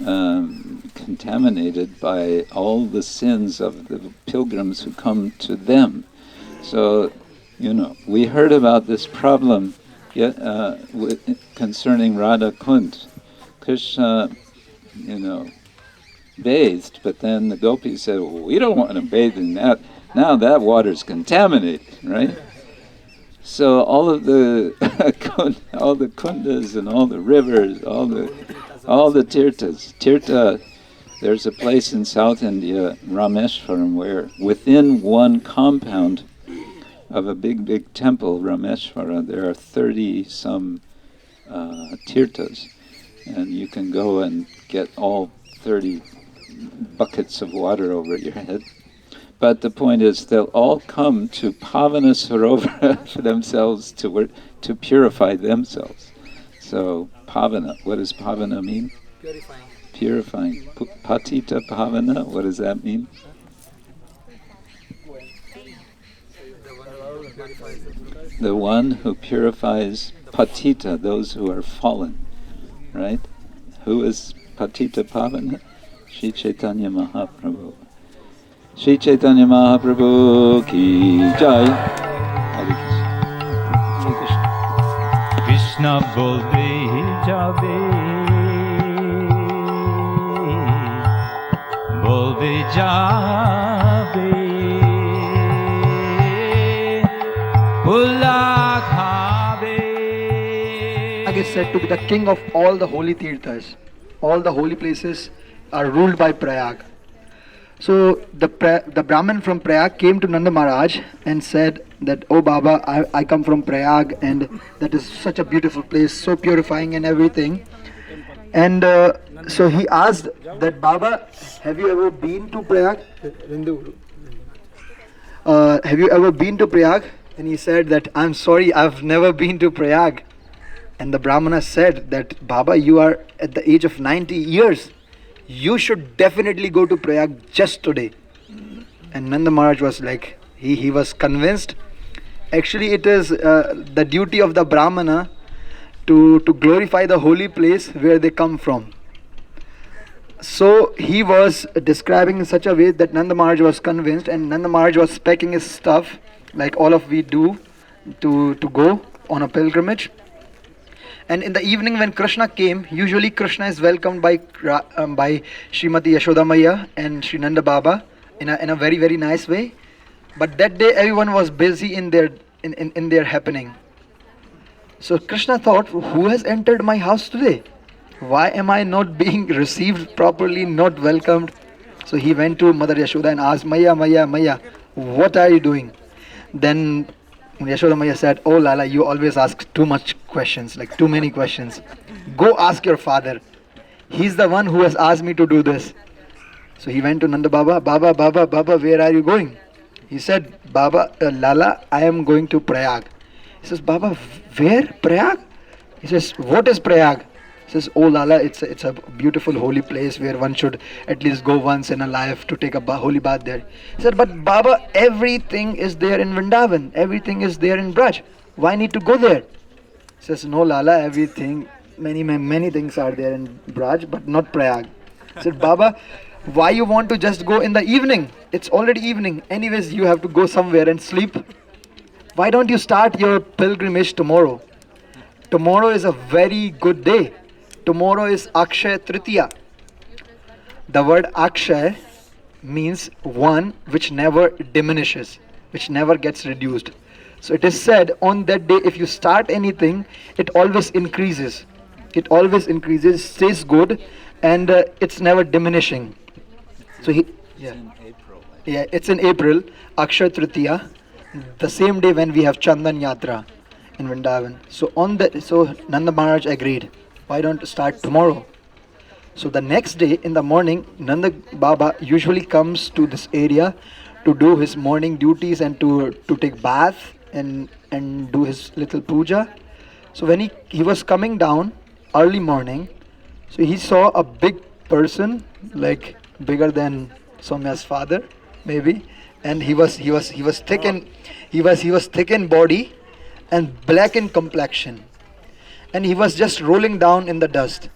contaminated by all the sins of the pilgrims who come to them. So, we heard about this problem concerning Radha Kund. Krishna, bathed, but then the gopis said, well, we don't want to bathe in that. Now that water's contaminated, right? So all of the all the kundas and all the rivers, all the tirthas. Tirtha, there's a place in South India, Rameshwaram, where within one compound of a big temple, Rameshwara, there are 30-some tirthas. And you can go and get all 30 buckets of water over your head. But the point is, they'll all come to Pavana Sarovara for themselves to purify themselves. So, Pavana, what does Pavana mean? Purifying. Patita Pavana, what does that mean? The one who purifies Patita, those who are fallen. Right? Who is Patita Pavana? Shri Chaitanya Mahaprabhu. Shri Chaitanya Mahaprabhu ki jai. Hare Krishna. Krishna bolbe jabe, bolbe jabe, bula khabe. Prayag is said to be the king of all the holy tirthas. All the holy places are ruled by Prayag. So the Brahmin from Prayag came to Nanda Maharaj and said that, "Oh Baba, I come from Prayag and that is such a beautiful place, so purifying and everything." And so he asked that, "Baba, have you ever been to Prayag? Have you ever been to Prayag?" And he said that, "I'm sorry, I've never been to Prayag." And the Brahmana said that, "Baba, you are at the age of 90 years. You should definitely go to Prayag just today." And Nanda Maharaj was like, he was convinced. Actually, it is the duty of the Brahmana to glorify the holy place where they come from. So he was describing in such a way that Nanda Maharaj was convinced, and Nanda Maharaj was packing his stuff like all of we do to go on a pilgrimage. And in the evening when Krishna came, usually Krishna is welcomed by Srimati Yashoda Maya and Sri Nanda Baba in a very, very nice way. But that day everyone was busy in their happening. So Krishna thought, who has entered my house today? Why am I not being received properly, not welcomed? So he went to Mother Yashoda and asked, Maya, what are you doing? Then Yashoda Maya said, "Oh Lala, you always ask too much questions, like too many questions. Go ask your father. He's the one who has asked me to do this." So he went to Nanda Baba. Baba, where are you going? He said, "Baba, Lala, I am going to Prayag." He says, "Baba, where? Prayag?" He says, "What is Prayag?" He says, "Oh Lala, it's a beautiful holy place where one should at least go once in a life to take a holy bath there." He said, "But Baba, everything is there in Vrindavan. Everything is there in Braj. Why need to go there?" He says, "No Lala, everything, many things are there in Braj, but not Prayag." He said, "Baba, why you want to just go in the evening? It's already evening. Anyways, you have to go somewhere and sleep. Why don't you start your pilgrimage tomorrow? Tomorrow is a very good day. Tomorrow is Akshay Tritiya." The word Akshay means one which never diminishes, which never gets reduced. So it is said on that day, if you start anything, it always increases. It always increases, stays good, and it's never diminishing. So it's in April, Akshay Tritiya, the same day when we have Chandan Yatra in Vrindavan. So Nanda Maharaj agreed. Why don't start tomorrow? So the next day in the morning, Nanda Baba usually comes to this area to do his morning duties and to take bath and do his little puja. So when he was coming down early morning, so he saw a big person, like bigger than Soumya's father, maybe, and he was thick in body and black in complexion. And he was just rolling down in the dust.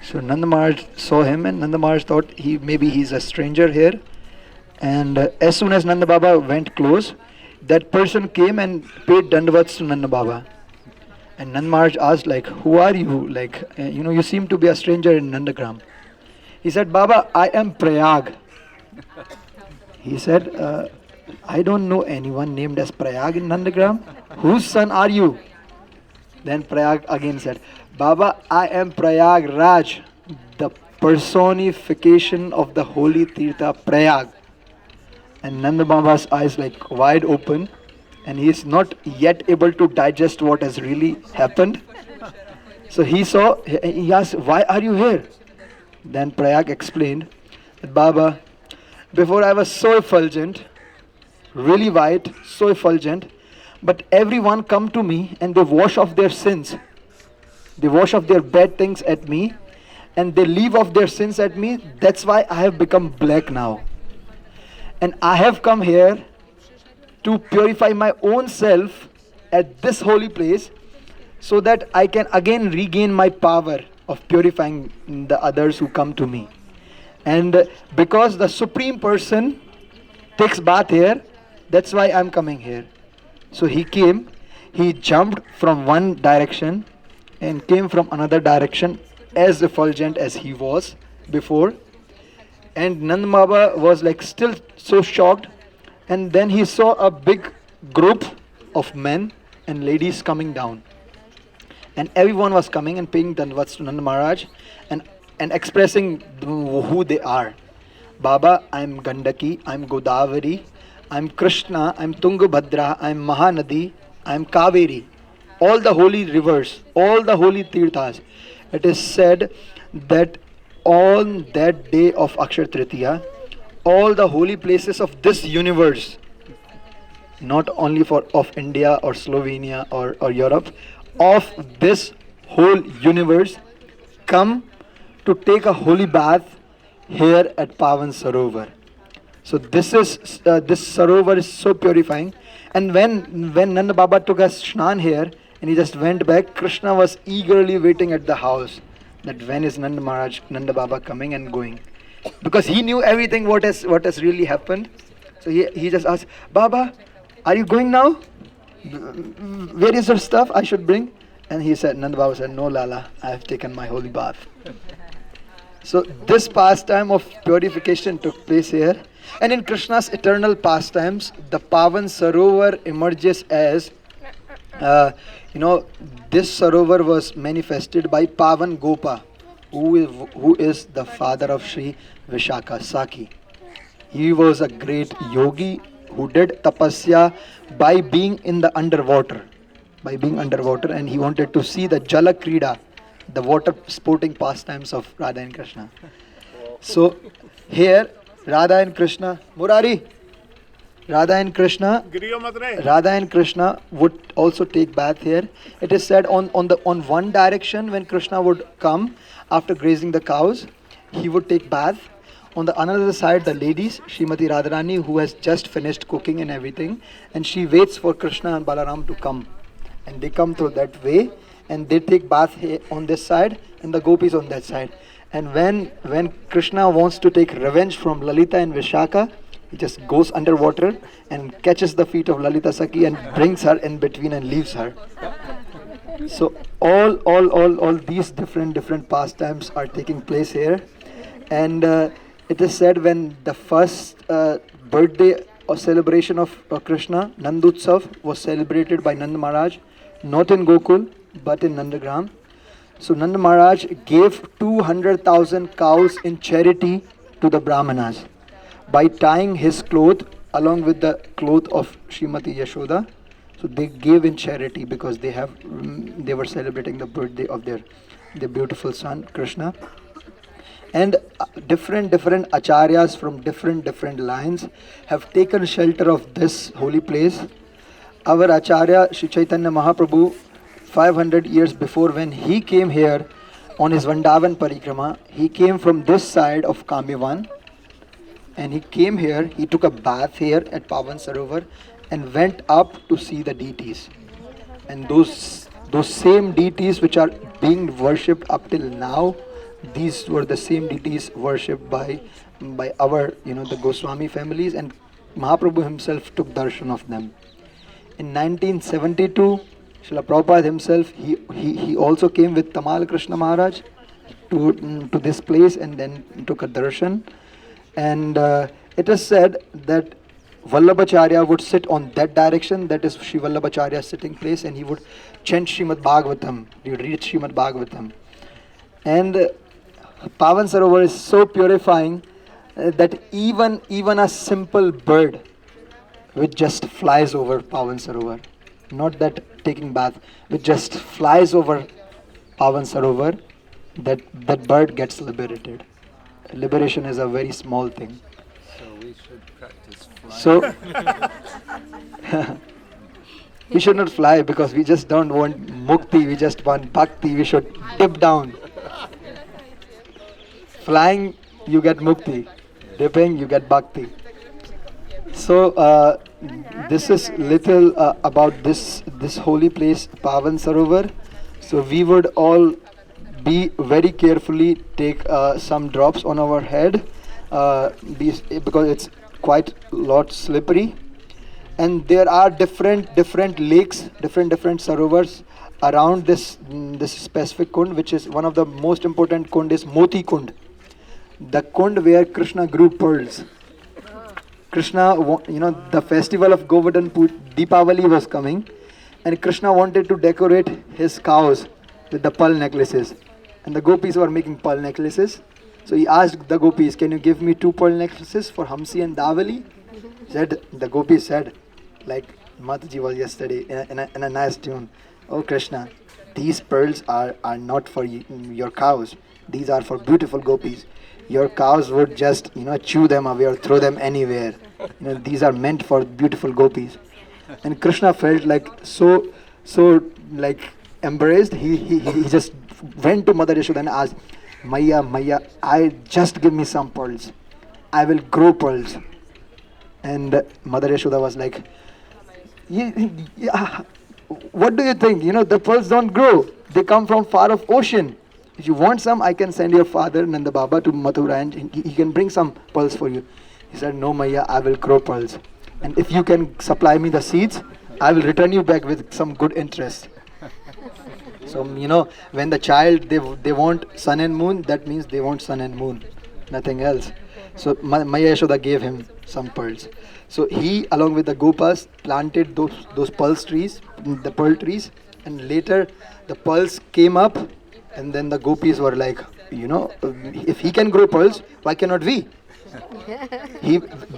So Nanda Maharaj saw him, and Nanda Maharaj thought maybe he's a stranger here. And as soon as Nanda Baba went close, that person came and paid dandavats to Nanda Baba. And Nanda Maharaj asked, like, who are you? Like, you seem to be a stranger in Nandagram. He said, Baba, I am Prayag. He said, I don't know anyone named as Prayag in Nandagram. Whose son are you? Then Prayag again said, Baba, I am Prayag Raj, the personification of the holy Tirtha Prayag. And Nanda Baba's eyes like wide open, and he is not yet able to digest what has really happened. So he asked, why are you here? Then Prayag explained that, Baba, before I was so effulgent, really white, so effulgent, but everyone come to me and they wash off their sins. They wash off their bad things at me, and they leave off their sins at me. That's why I have become black now. And I have come here to purify my own self at this holy place, so that I can again regain my power of purifying the others who come to me. And because the Supreme Person takes bath here, that's why I'm coming here. So he came, he jumped from one direction and came from another direction as effulgent as he was before. And Nanda Baba was like still so shocked. And then he saw a big group of men and ladies coming down. And everyone was coming and paying dandavats to Nanda Maharaj and expressing who they are. Baba, I'm Gandaki, I'm Godavari, I'm Krishna, I'm Tungabhadra, I'm Mahanadi, I'm Kaveri. All the holy rivers, all the holy tirthas. It is said that on that day of Akshaya Tritiya, all the holy places of this universe, not only of India or Slovenia or Europe, of this whole universe come to take a holy bath here at Pavan Sarovar. So this Sarovar is so purifying. And when Nanda Baba took a Shnan here and he just went back, Krishna was eagerly waiting at the house that when is Nanda Baba coming and going. Because he knew everything what has really happened. So he just asked, Baba, are you going now? Where is your stuff I should bring? And he said, Nanda Baba said, no Lala, I have taken my holy bath. So this pastime of purification took place here. And in Krishna's eternal pastimes, the Pavan Sarovar emerges as, this Sarovar was manifested by Pavan Gopa, who is the father of Sri Vishaka Saki. He was a great yogi who did tapasya by being in the underwater. And he wanted to see the Jala Krida, the water sporting pastimes of Radha and Krishna. So here Radha and Krishna, Murari, Radha and Krishna would also take bath here. It is said on one direction when Krishna would come after grazing the cows, he would take bath. On the another side, the ladies, Srimati Radharani, who has just finished cooking and everything, and she waits for Krishna and Balaram to come. And they come through that way, and they take bath here on this side, and the gopis on that side. And when Krishna wants to take revenge from Lalita and Vishaka, he just goes underwater and catches the feet of Lalita Saki and brings her in between and leaves her. So all these different pastimes are taking place here. And it is said when the first birthday or celebration of Krishna, Nandutsav, was celebrated by Nanda Maharaj, not in Gokul, but in Nandagram. So Nanda Maharaj gave 200,000 cows in charity to the Brahmanas by tying his cloth along with the cloth of Srimati Yashoda. So they gave in charity because they were celebrating the birthday of their beautiful son Krishna. And different acharyas from different lines have taken shelter of this holy place. Our Acharya Sri Chaitanya Mahaprabhu, 500 years before, when he came here on his Vrindavan Parikrama, he came from this side of Kamyavan, and he came here, he took a bath here at Pavan Sarovar and went up to see the deities. And those same deities which are being worshipped up till now, these were the same deities worshipped by our, the Goswami families, and Mahaprabhu himself took darshan of them. In 1972, Srila Prabhupada himself, he also came with Tamal Krishna Maharaj to this place and then took a darshan. And it is said that Vallabhacharya would sit on that direction, that is Sri Vallabhacharya's sitting place, and he would chant Srimad Bhagavatam, he would read Srimad Bhagavatam. And Pavan Sarovar is so purifying that even a simple bird which just flies over Pavan Sarovar, not that taking bath, which just flies over Pavan Sarovar, that bird gets liberated. Liberation is a very small thing. So we should practice flying. So we should not fly because we just don't want mukti, we just want bhakti, we should dip down. Flying, you get mukti. Dipping, you get bhakti. So this is little about this holy place, Pavan Sarovar. So we would all be very carefully take some drops on our head because it's quite lot slippery. And there are different lakes, different sarovars around this specific kund, which is one of the most important kund is Moti Kund, the kund where Krishna grew pearls. Krishna, the festival of Govardhana Deepavali was coming, and Krishna wanted to decorate his cows with the pearl necklaces, and the gopis were making pearl necklaces. So he asked the gopis, "Can you give me 2 pearl necklaces for Hamsi and Davali?" The gopis said, like Mataji was yesterday in a nice tune, "Oh Krishna, these pearls are not for your cows. These are for beautiful gopis. Your cows would just chew them away or throw them anywhere. These are meant for beautiful gopis." And Krishna felt like so like embraced. He just went to Mother Yashoda and asked, Maya, I just give me some pearls. I will grow pearls." And Mother Yashoda was like, yeah, what do you think? The pearls don't grow. They come from far off ocean. If you want some, I can send your father Nanda Baba to Mathura and he can bring some pearls for you. He said, "No Maya, I will grow pearls. And if you can supply me the seeds, I will return you back with some good interest." So, when the child, they want sun and moon, that means they want sun and moon, nothing else. So Maya Yashoda gave him some pearls. So he, along with the Gopas, planted those pearl trees, and later the pearls came up, and then the gopis were like, if he can grow pearls, why cannot we?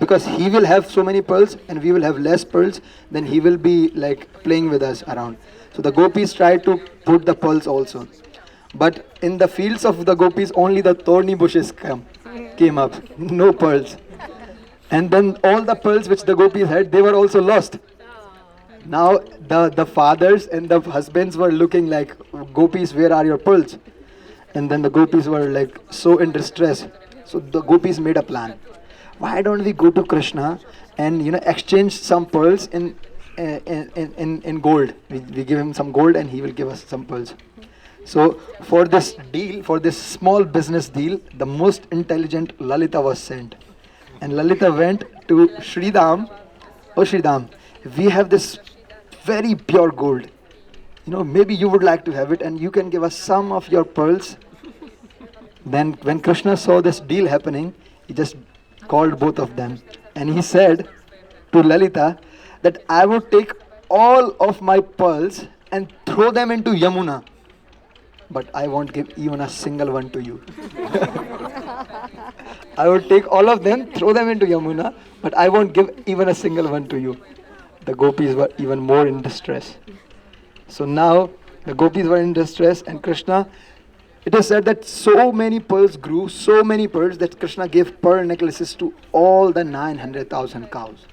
Because he will have so many pearls and we will have less pearls, then he will be like playing with us around. So the gopis tried to put the pearls also. But in the fields of the gopis, only the thorny bushes came up, no pearls. And then all the pearls which the gopis had, they were also lost. Now the fathers and the husbands were looking like, "Gopis, where are your pearls?" And then the gopis were like so in distress. So the gopis made a plan. Why don't we go to Krishna and exchange some pearls in gold? We give him some gold and he will give us some pearls. So for this deal, for this small business deal, the most intelligent Lalita was sent. And Lalita went to Sridham. "Oh Sridham, we have this very pure gold. Maybe you would like to have it and you can give us some of your pearls." Then when Krishna saw this deal happening, he just called both of them. And he said to Lalita that I would take all of my pearls and throw them into Yamuna, but I won't give even a single one to you. I would take all of them, throw them into Yamuna, but I won't give even a single one to you. The gopis were even more in distress. So now the gopis were in distress, and Krishna, it is said that so many pearls grew, so many pearls, that Krishna gave pearl necklaces to all the 900,000 cows.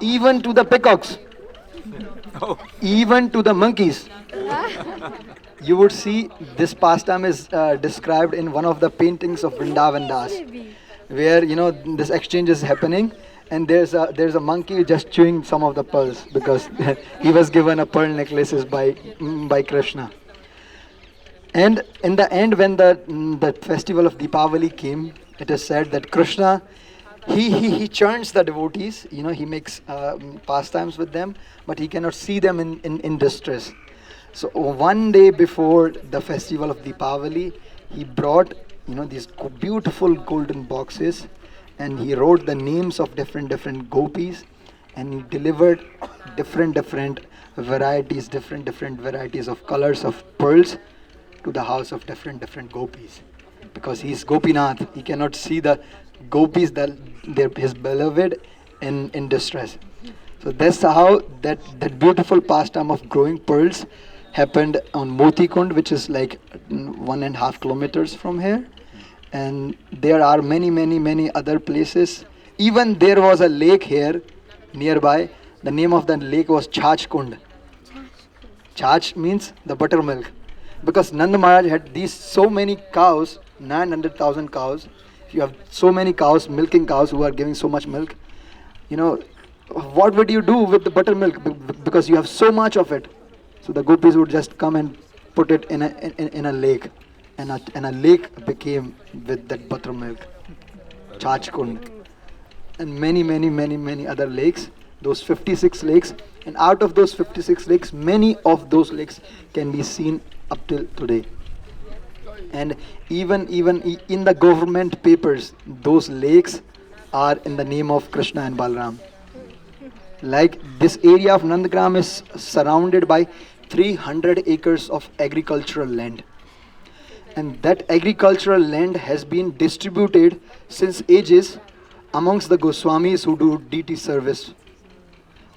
Even to the peacocks. Even to the monkeys. You would see this pastime is described in one of the paintings of Vrindavan Das, where this exchange is happening, and there's a monkey just chewing some of the pearls because he was given a pearl necklaces by Krishna. And in the end, when the festival of Deepavali came, it is said that Krishna, he churns the devotees, he makes pastimes with them, but he cannot see them in distress. So one day before the festival of Deepavali, he brought, these beautiful golden boxes, and he wrote the names of different gopis, and he delivered different varieties, different varieties of colors of pearls to the house of different gopis. Because he is Gopinath, he cannot see the gopis, his beloved, in distress. So that's how that beautiful pastime of growing pearls happened on Moti Kund, which is like 1.5 kilometers from here. And there are many other places. Even there was a lake here nearby. The name of the lake was Chach Kund. Chach means the buttermilk. Because Nanda Maharaj had these so many cows, 900,000 cows. If you have so many cows, milking cows who are giving so much milk, what would you do with the buttermilk? Because you have so much of it. So the gopis would just come and put it in a lake, and a lake became with that buttermilk, Chach Kund, and many other lakes. Those 56 lakes, and out of those 56 lakes, many of those lakes can be seen up till today. And even in the government papers, those lakes are in the name of Krishna and Balram. Like this area of Nandagram is surrounded by 300 acres of agricultural land. And that agricultural land has been distributed since ages amongst the Goswamis who do deity service.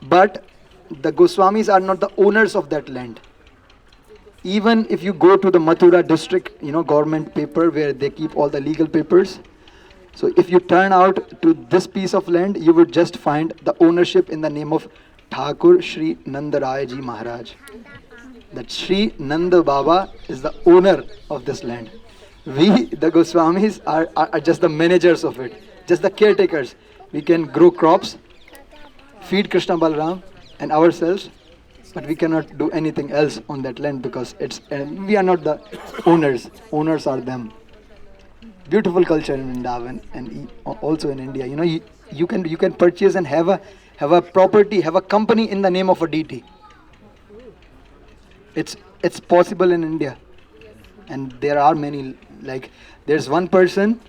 But the Goswamis are not the owners of that land. Even if you go to the Mathura district, government paper where they keep all the legal papers. So if you turn out to this piece of land, you would just find the ownership in the name of Thakur Shri Nandaraya Ji Maharaj. That Shri Nanda Baba is the owner of this land. We, the Goswamis, are just the managers of it, just the caretakers. We can grow crops, feed Krishna Balram and ourselves, but we cannot do anything else on that land because we are not the owners. Owners are them. Beautiful culture in Vrindavan and also in India. You can purchase and have a property, have a company in the name of a deity. It's possible in India, and there are many. Like there's one person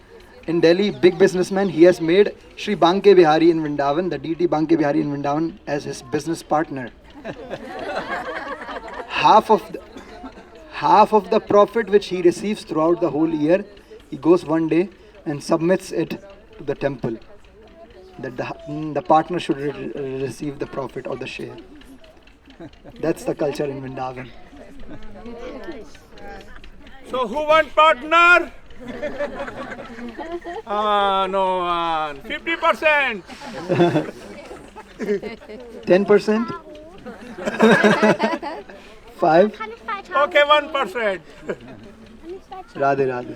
in Delhi, big businessman. He has made Sri Banke Bihari in Vrindavan, the deity Banke Bihari in Vrindavan, as his business partner. half of the profit which he receives throughout the whole year, he goes one day and submits it to the temple, that the partner should receive the profit or the share. That's the culture in Vrindavan. So who want partner? No one. 50%. 10%? 5? Okay, 1%. Radhe Radhe.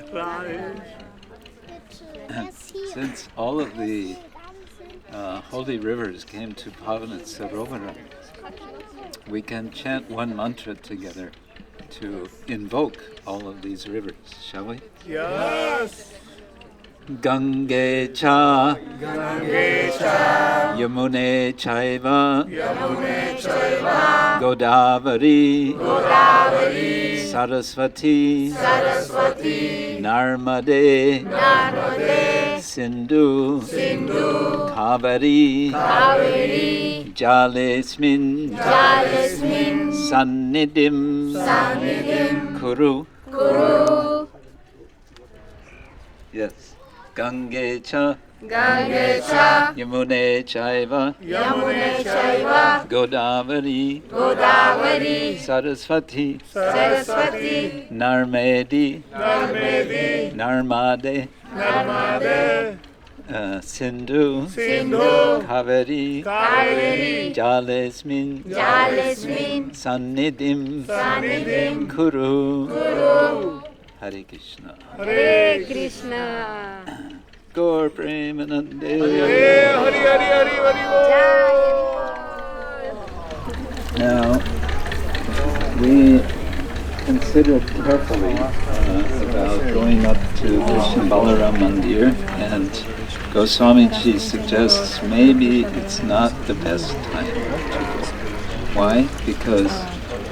Since all of the holy rivers came to Pavana Sarovara, we can chant one mantra together to invoke all of these rivers, shall we? Yes. Gange cha, Yamune chaiva, Godavari, Saraswati, Narmade, Sindhu, Kaveri, Jalesmin, Sannidim, Kuru. Yes. Gange cha, Yamune chaiva, Godavari, Saraswati, Narmade, Sindhu, Kaveri, Jalesmin, Sannidim, Kuru. Hare Krishna. Hare Krishna. Gaur Premanande. Now, we can considered carefully about going up to Krishna Balaram Mandir, and Goswami Ji suggests maybe it's not the best time to go. Why? Because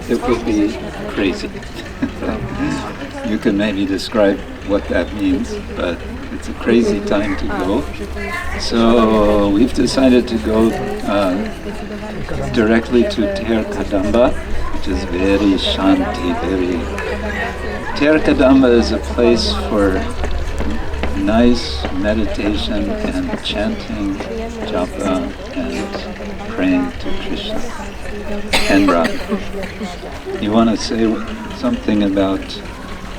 it would be crazy. You can maybe describe what that means, but it's a crazy time to go. So we've decided to go directly to Ter Kadamba, which is very shanti, very... Ter Kadamba is a place for nice meditation and chanting, japa, and praying to Krishna and Radha. You want to say something about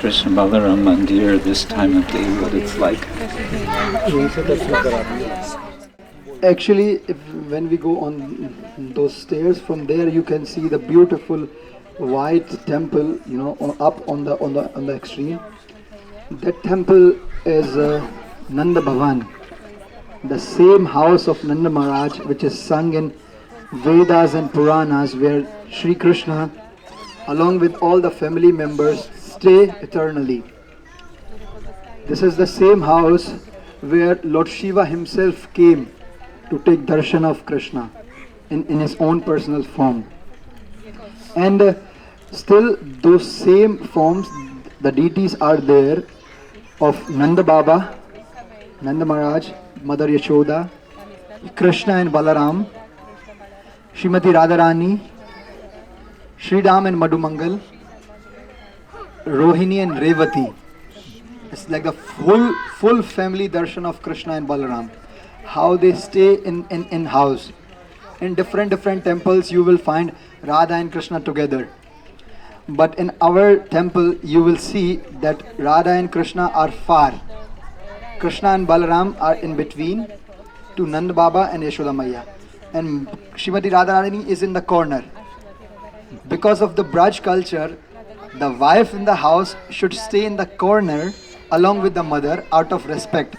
Krishna Balaram Mandir this time of day, what it's like? Actually, when we go on those stairs, from there you can see the beautiful white temple, up on the extreme. That temple is Nanda Bhavan, the same house of Nanda Maharaj, which is sung in Vedas and Puranas, where Sri Krishna, along with all the family members, stay eternally. This is the same house where Lord Shiva himself came to take darshan of Krishna in his own personal form. And still those same forms, the deities are there of Nanda Baba, Nanda Maharaj, Mother Yashoda, Krishna and Balaram, Srimati Radharani, Sri Ram and Madhumangal, Rohini and Revati. It's like the full family darshan of Krishna and Balaram. How they stay in house. In different temples you will find Radha and Krishna together. But in our temple you will see that Radha and Krishna are far. Krishna and Balaram are in between to Nanda Baba and Yashoda Maya. And Srimati Radharani is in the corner. Because of the Braj culture, the wife in the house should stay in the corner along with the mother out of respect,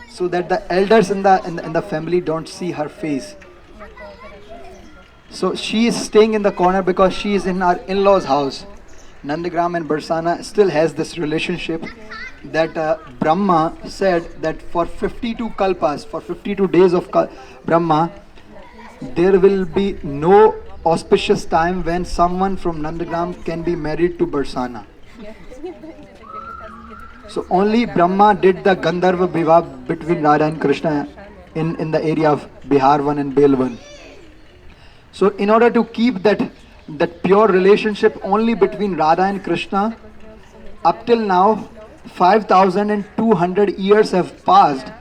so that the elders in the family don't see her face. So she is staying in the corner because she is in our in-laws' house. Nandagram and Barsana still has this relationship that Brahma said that for 52 kalpas, for 52 days of Brahma, there will be no auspicious time when someone from Nandagram can be married to Barsana. So only Brahma did the Gandharva Vivah between Radha and Krishna in the area of Biharvan and Belvan. So in order to keep that pure relationship only between Radha and Krishna, up till now 5,200 years have passed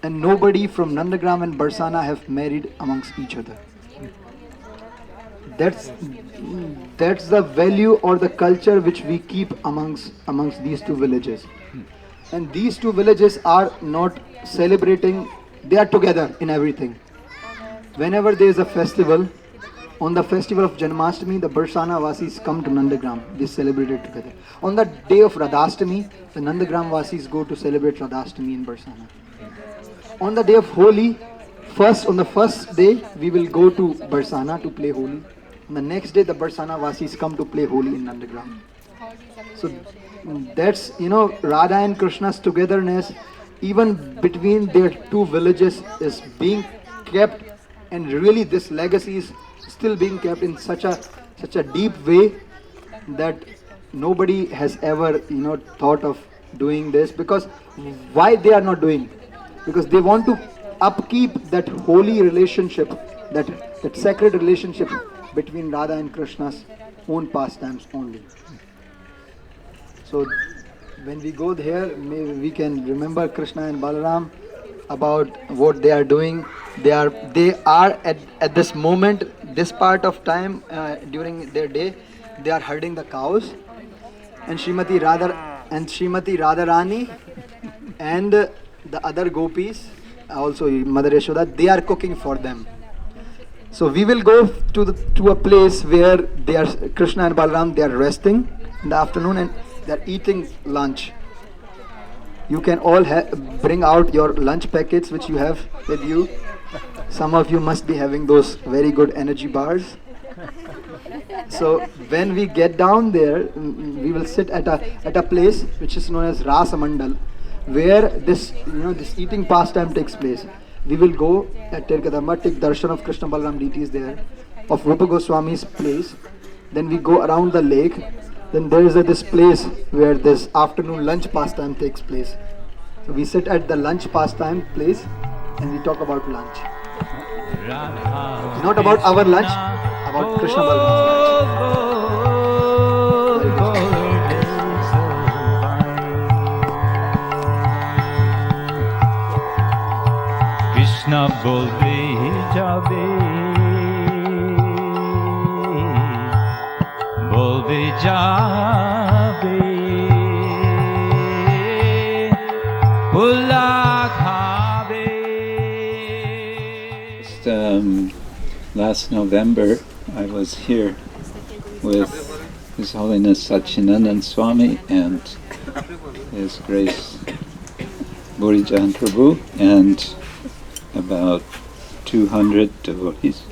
and nobody from Nandagram and Barsana have married amongst each other. That's the value or the culture which we keep amongst these two villages. And these two villages are not celebrating, they are together in everything. Whenever there is a festival, on the festival of Janmashtami, the Barsana Vasis come to Nandagram, they celebrate it together. On the day of Radhashtami, the Nandagram Vasis go to celebrate Radhashtami in Barsana. On the day of Holi, on the first day, we will go to Barsana to play Holi. On the next day, the Barsana Vasis come to play Holi in Nandagram. So that's, Radha and Krishna's togetherness, even between their two villages, is being kept, and really this legacy is still being kept in such a deep way that nobody has ever, thought of doing this. Because why they are not doing? Because they want to upkeep that holy relationship, that sacred relationship between Radha and Krishna's own pastimes only. So when we go there, maybe we can remember Krishna and Balaram about what they are doing. They are at this moment, this part of time during their day, they are herding the cows, and Srimati Radharani and the other gopis, also Mother Yashoda, they are cooking for them. So we will go to a place where Krishna and Balaram, they are resting in the afternoon and they are eating lunch. You can all bring out your lunch packets which you have with you. Some of you must be having those very good energy bars. So when we get down there, we will sit at a place which is known as Rasa Mandal, where this this eating pastime takes place. We will go at Ter Kadamba, take darshan of Krishna Balaram deities there, of Rupa Goswami's place. Then we go around the lake. Then there is this place where this afternoon lunch pastime takes place. So we sit at the lunch pastime place and we talk about lunch. Not about our lunch, about Krishna Balram's Krishna बोलते ही जावे बोलते जावे भुला खावे. Last November, I was here with His Holiness Sachinandan Swami and His Grace Burijan Prabhu and about 200 devotees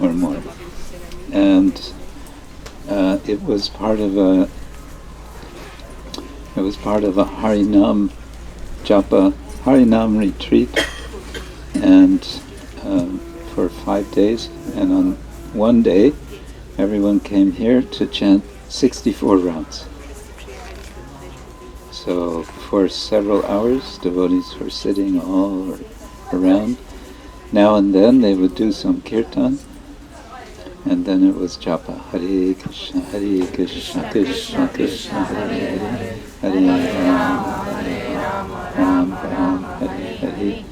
or more. And it was part of a Harinam Japa Harinam retreat, and for 5 days, and on one day everyone came here to chant 64 rounds. So for several hours devotees were sitting all around. Now and then they would do some kirtan, and then it was japa, Hare Krishna, Krishna Krishna, Hare Hare, Hare Ram, Ram, Hare Hare.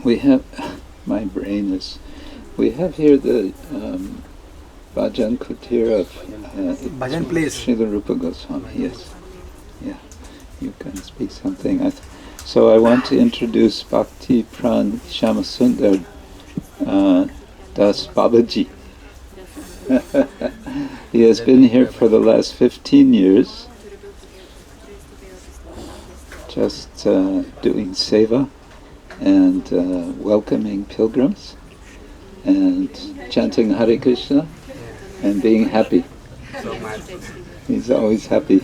We have, my brain is, we have here the Bhajan Kutir of Bhajan place. Srila Rupa Goswami, yes. Yeah, you can speak something. So I want to introduce Bhakti Pran Shyamasundar Das Babaji. He has been here for the last 15 years, just doing seva and welcoming pilgrims and chanting Hare Krishna and being happy. He's always happy.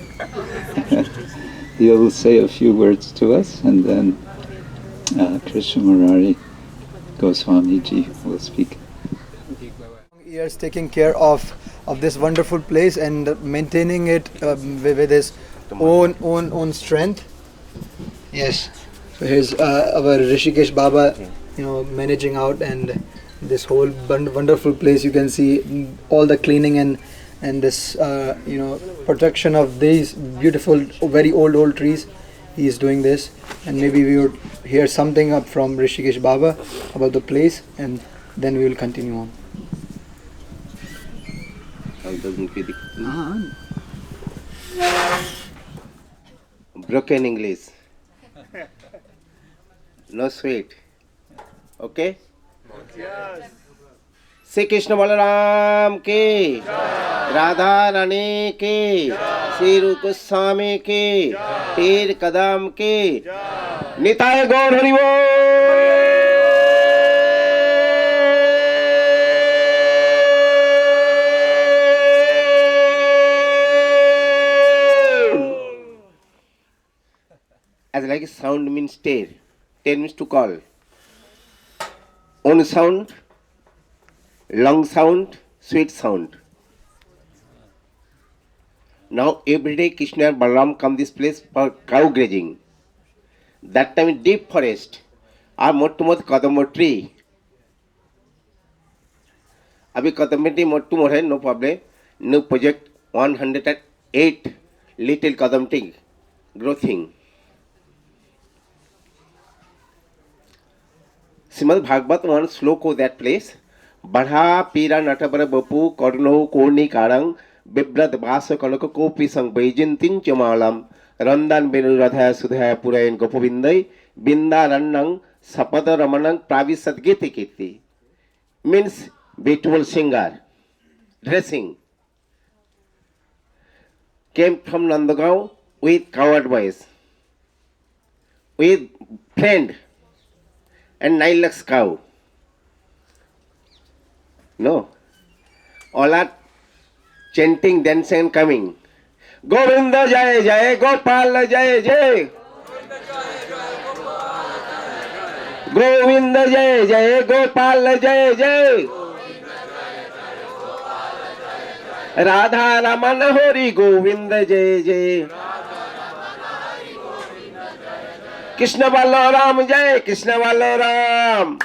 He'll say a few words to us, and then Krishna Murari Goswami ji will speak. Years taking care of this wonderful place and maintaining it with his own strength. Yes. So here's our Rishikesh Baba, managing out, and this whole wonderful place. You can see all the cleaning and this protection of these beautiful, very old trees. He is doing this, and maybe we would hear something up from Rishikesh Baba about the place, and then we will continue on. Broken English. No sweet. Okay? Yes. Shri Krishna Balram की, राधा रानी की, श्री रूप गोस्वामी की, तेर कदम की, निताय गौर हरि बोल. As like sound means tear. Tear means to call. On sound, long sound, sweet sound. Now every day Krishna and Balaram come this place for cow grazing. That time in deep forest, our mottumot kadamba tree. Abhi kadamba tree mottumot hai, no problem. New project 108 little kadam tree growing. Srimad Bhagavad one slok of that place. Badha pira natabara bapu korno korni karang bibrat basa kanaka kopi sang bejintin chamalam randan benu radha sudha purayan gopavindai binda rannang sapada ramanang pravisat giti kiti. Means beautiful singer, dressing. Came from Nandagram with coward boys, with friend and 9 lakhs cow. No. All are chanting, dancing and coming. Govinda Jai Jai, Gopal Jai Jai. Govinda Jai Jai, Gopal Jai Jai. Radha Raman Hori Govinda Jai Jai. Krishna Balaram Jai, Krishna Balaram.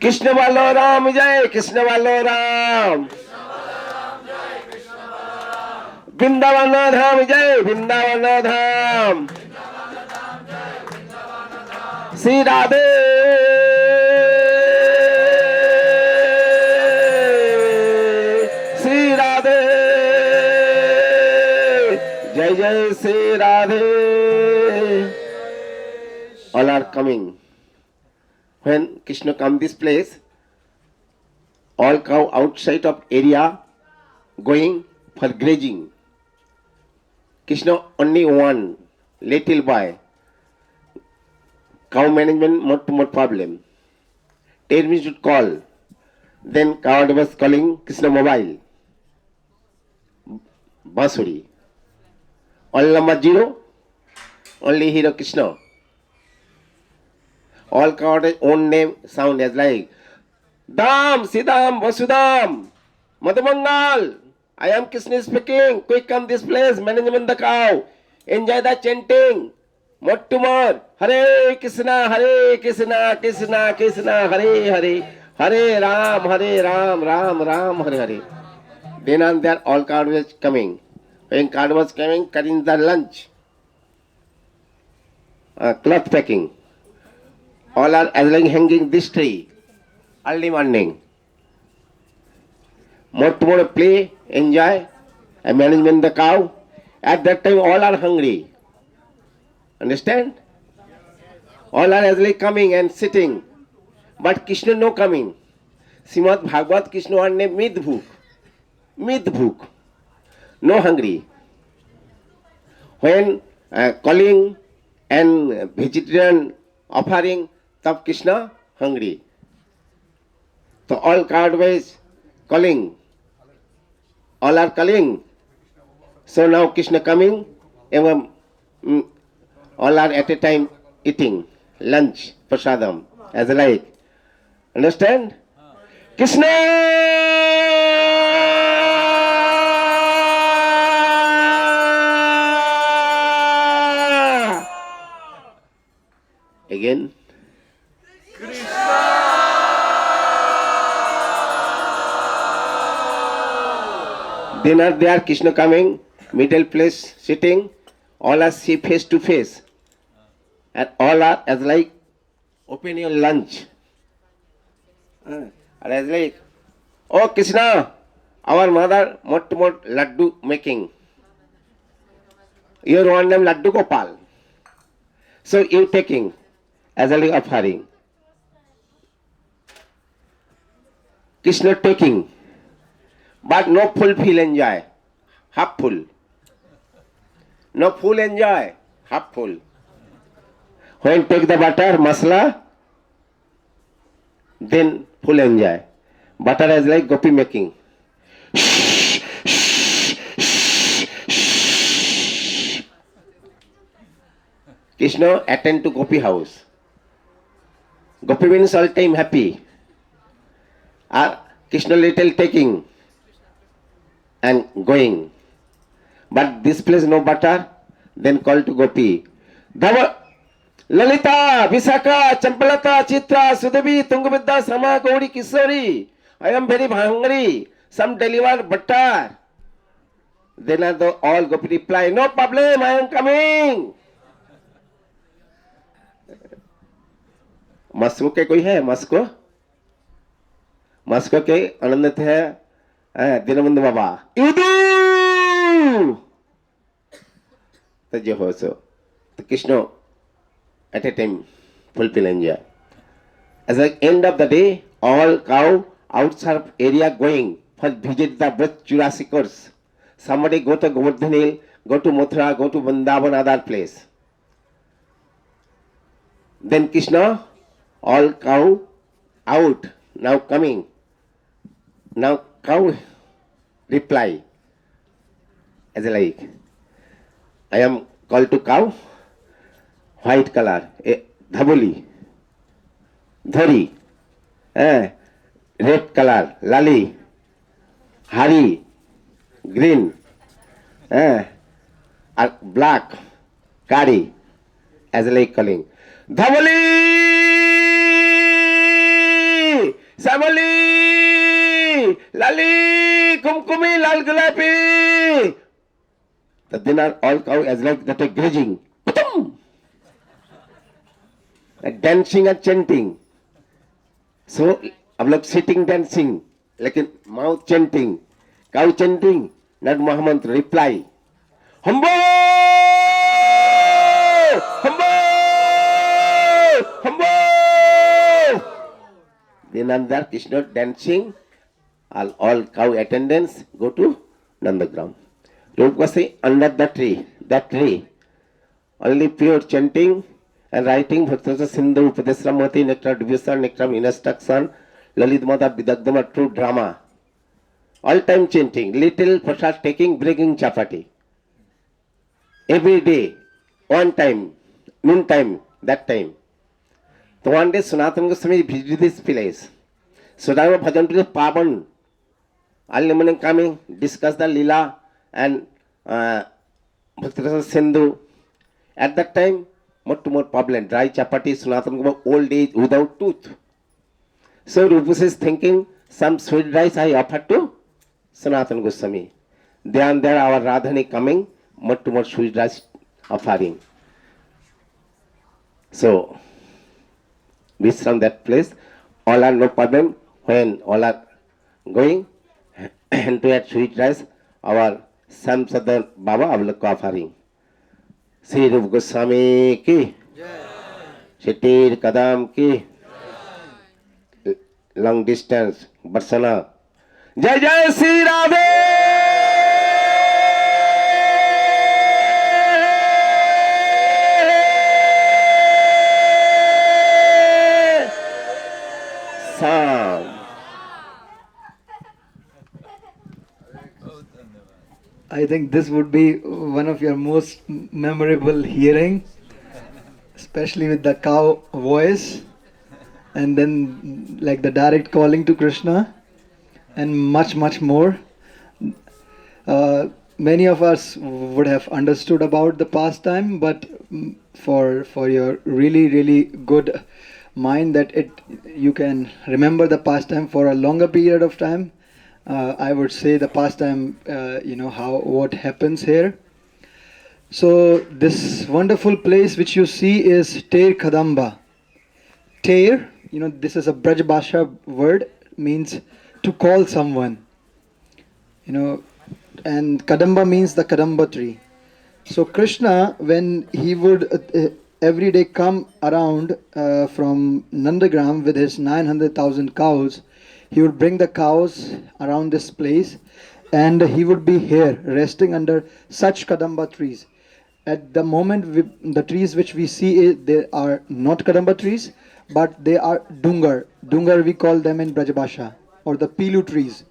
Krishna Balaram Jai, Krishna Balaram. Vrindavana Dham Jai, Vrindavana Dham. Sri Radhe. Sri Radhe. Jai Jai Sri Radhe. All are coming. When Krishna come this place, all cow outside of area going for grazing. Krishna only one little boy. Cow management more to more problem. 10 minutes to call. Then cow was calling Krishna mobile. Basuri. All number 0. Only hero Krishna. All cow own name sound as like Dam, Sidam, Vasudam, Madhumangal. I am Krishna speaking. Quick come this place. Management the cow. Enjoy the chanting. More to more. Hare Krishna, Hare Krishna, Krishna Krishna, Hare Hare, Hare Ram, Ram Ram, Hare Hare. Then and there all card was coming. When card was coming, cutting the lunch. Cloth packing. All are hanging this tree. Early morning. More to more play, enjoy, and management the cow. At that time all are hungry. Understand? All are as coming and sitting. But Krishna no coming. Srimad Bhagavad Krishna one name Midbhuk. Midbhuk. No hungry. When calling and vegetarian offering, tab Krishna hungry. So all cardways calling. All are calling. So now Krishna coming. All are at a time eating lunch, prasadam, as like. Understand? Krishna! Again. Then are there Krishna coming, middle place sitting, all are see face to face. And all are as like open your lunch. And as like, oh Krishna, our mother more laddu making. Your one name Laddu Gopal. So you taking as a like offering. Krishna taking. But no full enjoy, half full. No full enjoy, half full. When take the butter, masala, then full enjoy. Butter is like gopi making. Krishna attend to gopi house. Gopi means all time happy. Krishna little taking and going. But this place no butter, then call to gopi. Dhava Lalita, Visakha, Champalata, Chitra, Sudevi, Tungabidda, Sama, Gauri, Kisori. I am very hungry. Some deliver butter. Then all gopi reply, no problem, I am coming. Moscow के कोई है मस्को मस्को के आनंदित है दीनबंधु बाबा तो जो हो सो तो Krishna at a time fulfill enjoy. As the end of the day, all cow outside area going for visit the birth Jurassicers. Somebody go to Govardhana, go to Mathura, go to Vrindavan, other place. Then Krishna, all cow out, now coming. Now cow reply as like, I am called to cow, white color, dhabuli, dhari, red color, lali, hari, green, black, kari, as like calling. Dhabuli, samali, lali, kumkumi, lal gulapi. Then are all cow as like that are grazing. Dancing and chanting. So, अब लोग sitting dancing, लेकिन mouth chanting, cow chanting, not Muhammad reply. Humbo! Humbo! Humbo! Then under Krishna dancing, all cow attendants go to Nandagram. Rupa Goswami under that tree, only pure chanting and writing Bhakta Sindhu, Upadesramati, Nectar Divyasar, Nectar Instruction, Lalit Mada Bidagdama, true drama. All time chanting, little prasad taking, bringing chapati. Every day, one time, noon time, that time. So one day Sanatana Goswami visited this place. Sudama Bhajan to the Pavan. Early morning coming, discuss the Lila and Bhakta Sindhu. At that time, more to more problem. Dry chapati, Sanatana Goswami, old age without tooth. So Rupus is thinking, some sweet rice I offered to Sanatana Goswami. Then there our Radhani coming, more to more sweet rice offering. So, we from that place, all are no problem. When all are going and to add sweet rice, our Samsada Baba Avlaka offering. Sri Rupa Goswami ki, Ter Kadamba ki, long distance, Barsana. Jai Jai Sri Radhe! I think this would be one of your most memorable hearing, especially with the cow voice, and then like the direct calling to Krishna, and much more. Many of us would have understood about the pastime, but for your really good mind that you can remember the pastime for a longer period of time. I would say the pastime, what happens here. So this wonderful place which you see is Ter Kadamba. Ter, this is a Braj Bhasha word, means to call someone. And Kadamba means the Kadamba tree. So Krishna, when he would every day come around from Nandagram with his 900,000 cows, he would bring the cows around this place and he would be here resting under such Kadamba trees. At the moment, the trees which we see, they are not Kadamba trees, but they are Dungar. Dungar we call them in Brajabhasha, or the Pilu trees.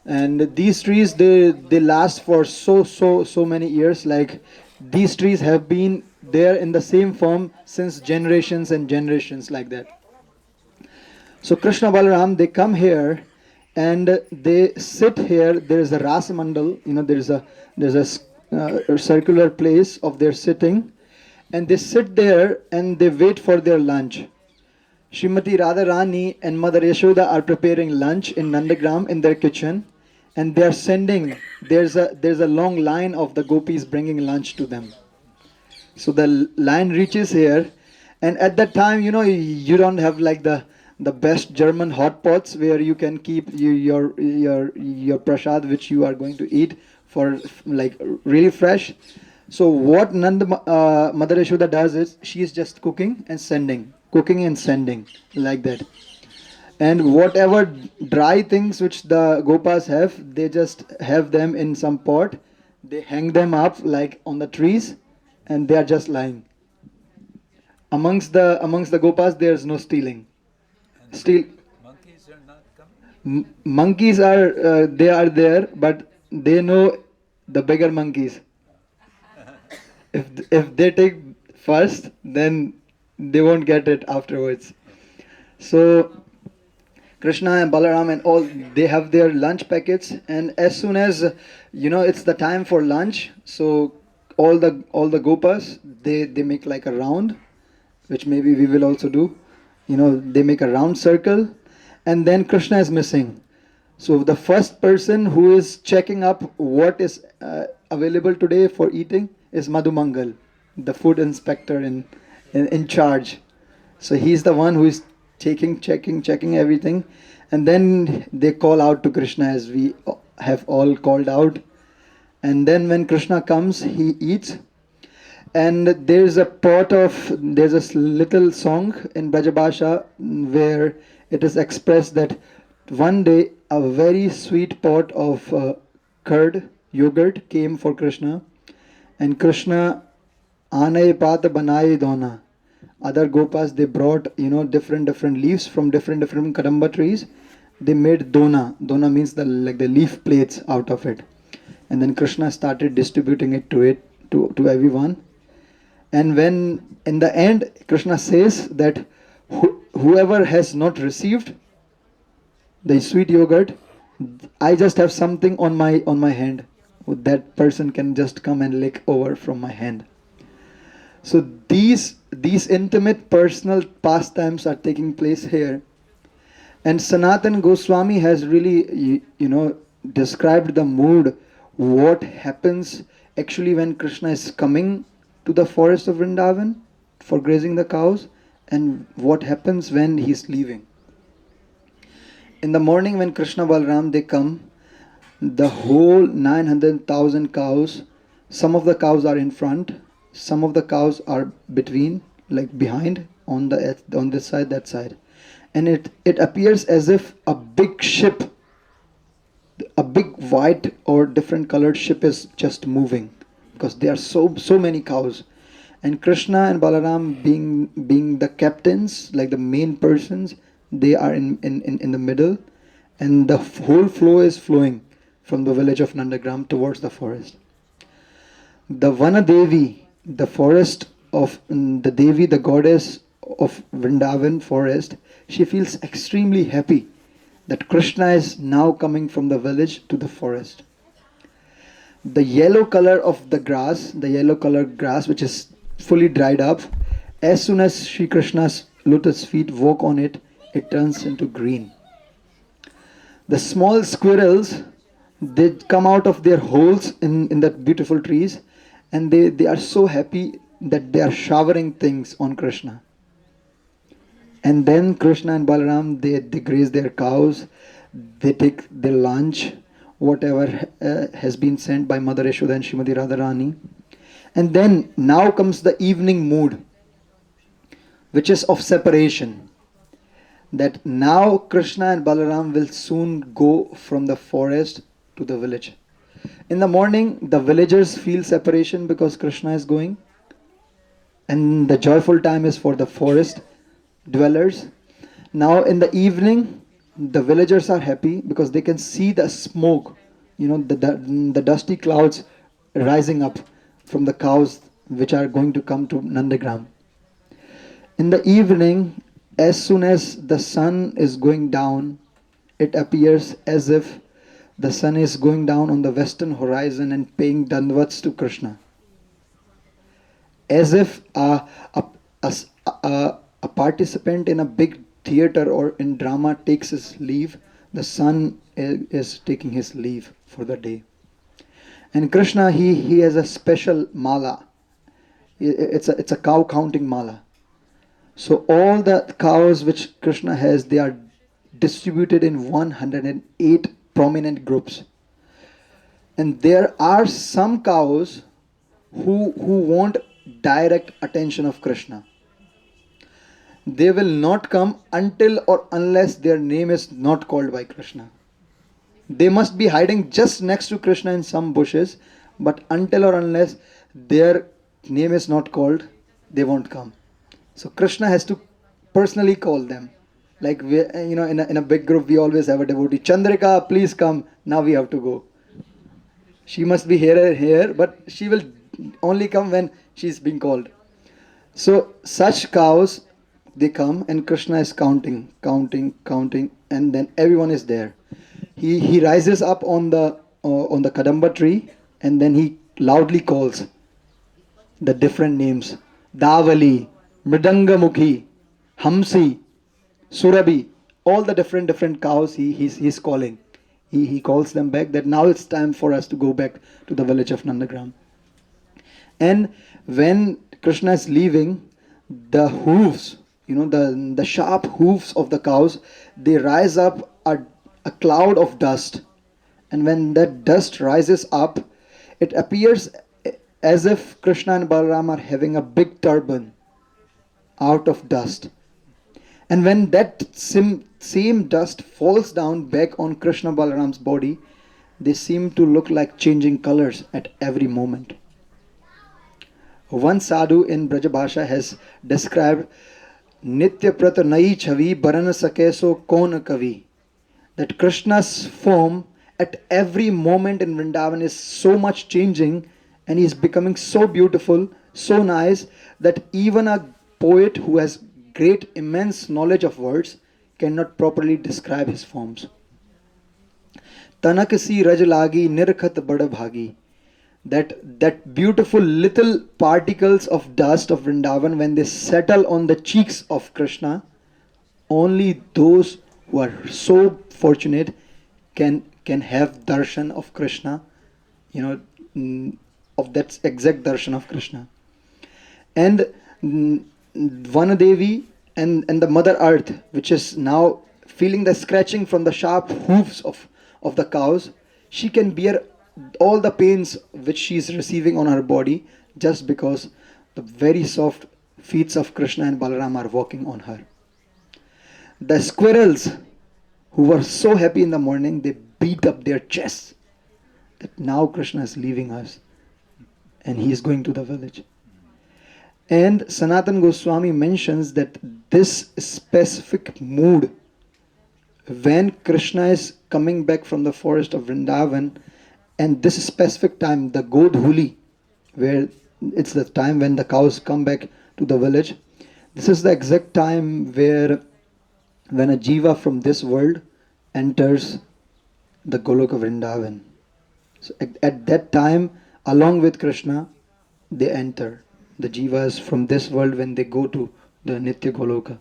And these trees, they last for so many years. Like these trees have been there in the same form since generations and generations like that. So Krishna Balaram, they come here and they sit here. There is a Ras Mandal, there's a circular place of their sitting, and they sit there and they wait for their lunch. Srimati Radharani and Mother Yashoda are preparing lunch in Nandagram in their kitchen, and they are sending. There's a long line of the gopis bringing lunch to them. So the line reaches here, and at that time, you don't have like the best German hot pots where you can keep your prasad which you are going to eat for like really fresh. So what Mother Yashoda does is she is just cooking and sending like that. And whatever dry things which the gopas have, they just have them in some pot. They hang them up like on the trees, and they are just lying. Amongst the gopas, there is no stealing. Still, Monkeys are not coming? monkeys are they are there, but they know the bigger monkeys. If they take first, then they won't get it afterwards. So Krishna and Balaram and all, they have their lunch packets, and as soon as it's the time for lunch, so all the gopas, they make like a round, which maybe we will also do. They make a round circle, and then Krishna is missing. So the first person who is checking up what is available today for eating is Madhumangal, the food inspector in charge. So he's the one who is checking everything, and then they call out to Krishna, as we have all called out. And then when Krishna comes, he eats. And there's a little song in Brajabhasha where it is expressed that one day a very sweet pot of curd yogurt came for Krishna, and Krishna anay pat banai dona. Other gopas, they brought different leaves from different kadamba trees. They made dona. Dona means the leaf plates out of it, and then Krishna started distributing it to everyone. And when in the end Krishna says that whoever has not received the sweet yogurt, I just have something on my hand. That person can just come and lick over from my hand. So these intimate personal pastimes are taking place here. And Sanatan Goswami has really described the mood, what happens actually when Krishna is coming to the forest of Vrindavan for grazing the cows, and what happens when he is leaving. In the morning when Krishna Balram they come, the whole 900,000 cows, some of the cows are in front, some of the cows are between, like behind, on this side, that side. And it appears as if a big ship, a big white or different colored ship is just moving, because there are so many cows. And Krishna and Balaram being the captains, like the main persons, they are in the middle, and the whole flow is flowing from the village of Nandagram towards the forest. The Vanadevi, the forest of the Devi, the goddess of Vrindavan forest, she feels extremely happy that Krishna is now coming from the village to the forest. The yellow color of the grass, which is fully dried up, as soon as Sri Krishna's lotus feet walk on it, it turns into green. The small squirrels, they come out of their holes in that beautiful trees, and they are so happy that they are showering things on Krishna. And then Krishna and Balaram, they graze their cows, they take their lunch, whatever has been sent by Mother Yashoda and Srimati Radharani. And then now comes the evening mood, which is of separation. That now Krishna and Balaram will soon go from the forest to the village. In the morning, the villagers feel separation because Krishna is going. And the joyful time is for the forest dwellers. Now in the evening, the villagers are happy because they can see the smoke, the dusty clouds rising up from the cows which are going to come to Nandagram. In the evening, as soon as the sun is going down, it appears as if the sun is going down on the western horizon and paying dandavats to Krishna. As if a participant in a big theater or in drama takes his leave, the sun is taking his leave for the day. And Krishna, he has a special mala. It's a cow counting mala. So all the cows which Krishna has, they are distributed in 108 prominent groups. And there are some cows who want direct attention of Krishna. They will not come until or unless their name is not called by Krishna. They must be hiding just next to Krishna in some bushes, but until or unless their name is not called, they won't come. So Krishna has to personally call them. Like we, in a big group, we always have a devotee. Chandrika, please come. Now we have to go. She must be here, but she will only come when she's being called. So such cows, they come and Krishna is counting, and then everyone is there. He rises up on the Kadamba tree, and then he loudly calls the different names: Davali, Mridangamukhi, Hamsi, Surabhi, all the different cows he's calling. He calls them back that now it's time for us to go back to the village of Nandagram. And when Krishna is leaving, the hooves, the sharp hooves of the cows, they rise up a cloud of dust. And when that dust rises up, it appears as if Krishna and Balaram are having a big turban out of dust. And when that same dust falls down back on Krishna Balaram's body, they seem to look like changing colors at every moment. One sadhu in Brajabhasha has described Nitya Prata Nai Chavi Baran Sakeso Kon Kavi, that Krishna's form at every moment in Vrindavan is so much changing, and he is becoming so beautiful, so nice, that even a poet who has great immense knowledge of words cannot properly describe his forms. Tanak si raj lagi nirkhat bada bhagi, that beautiful little particles of dust of Vrindavan, when they settle on the cheeks of Krishna, only those who are so fortunate can have darshan of Krishna, of that exact darshan of Krishna. And Vanadevi and the Mother Earth, which is now feeling the scratching from the sharp hooves of the cows, she can bear all the pains which she is receiving on her body just because the very soft feet of Krishna and Balaram are walking on her. The squirrels, who were so happy in the morning, they beat up their chests that now Krishna is leaving us and he is going to the village. And Sanatana Goswami mentions that this specific mood, when Krishna is coming back from the forest of Vrindavan, and this specific time, the Godhuli, where it's the time when the cows come back to the village, this is the exact time when a jiva from this world enters the Goloka Vrindavan. So at that time, along with Krishna, they enter. The jivas from this world when they go to the Nitya Goloka.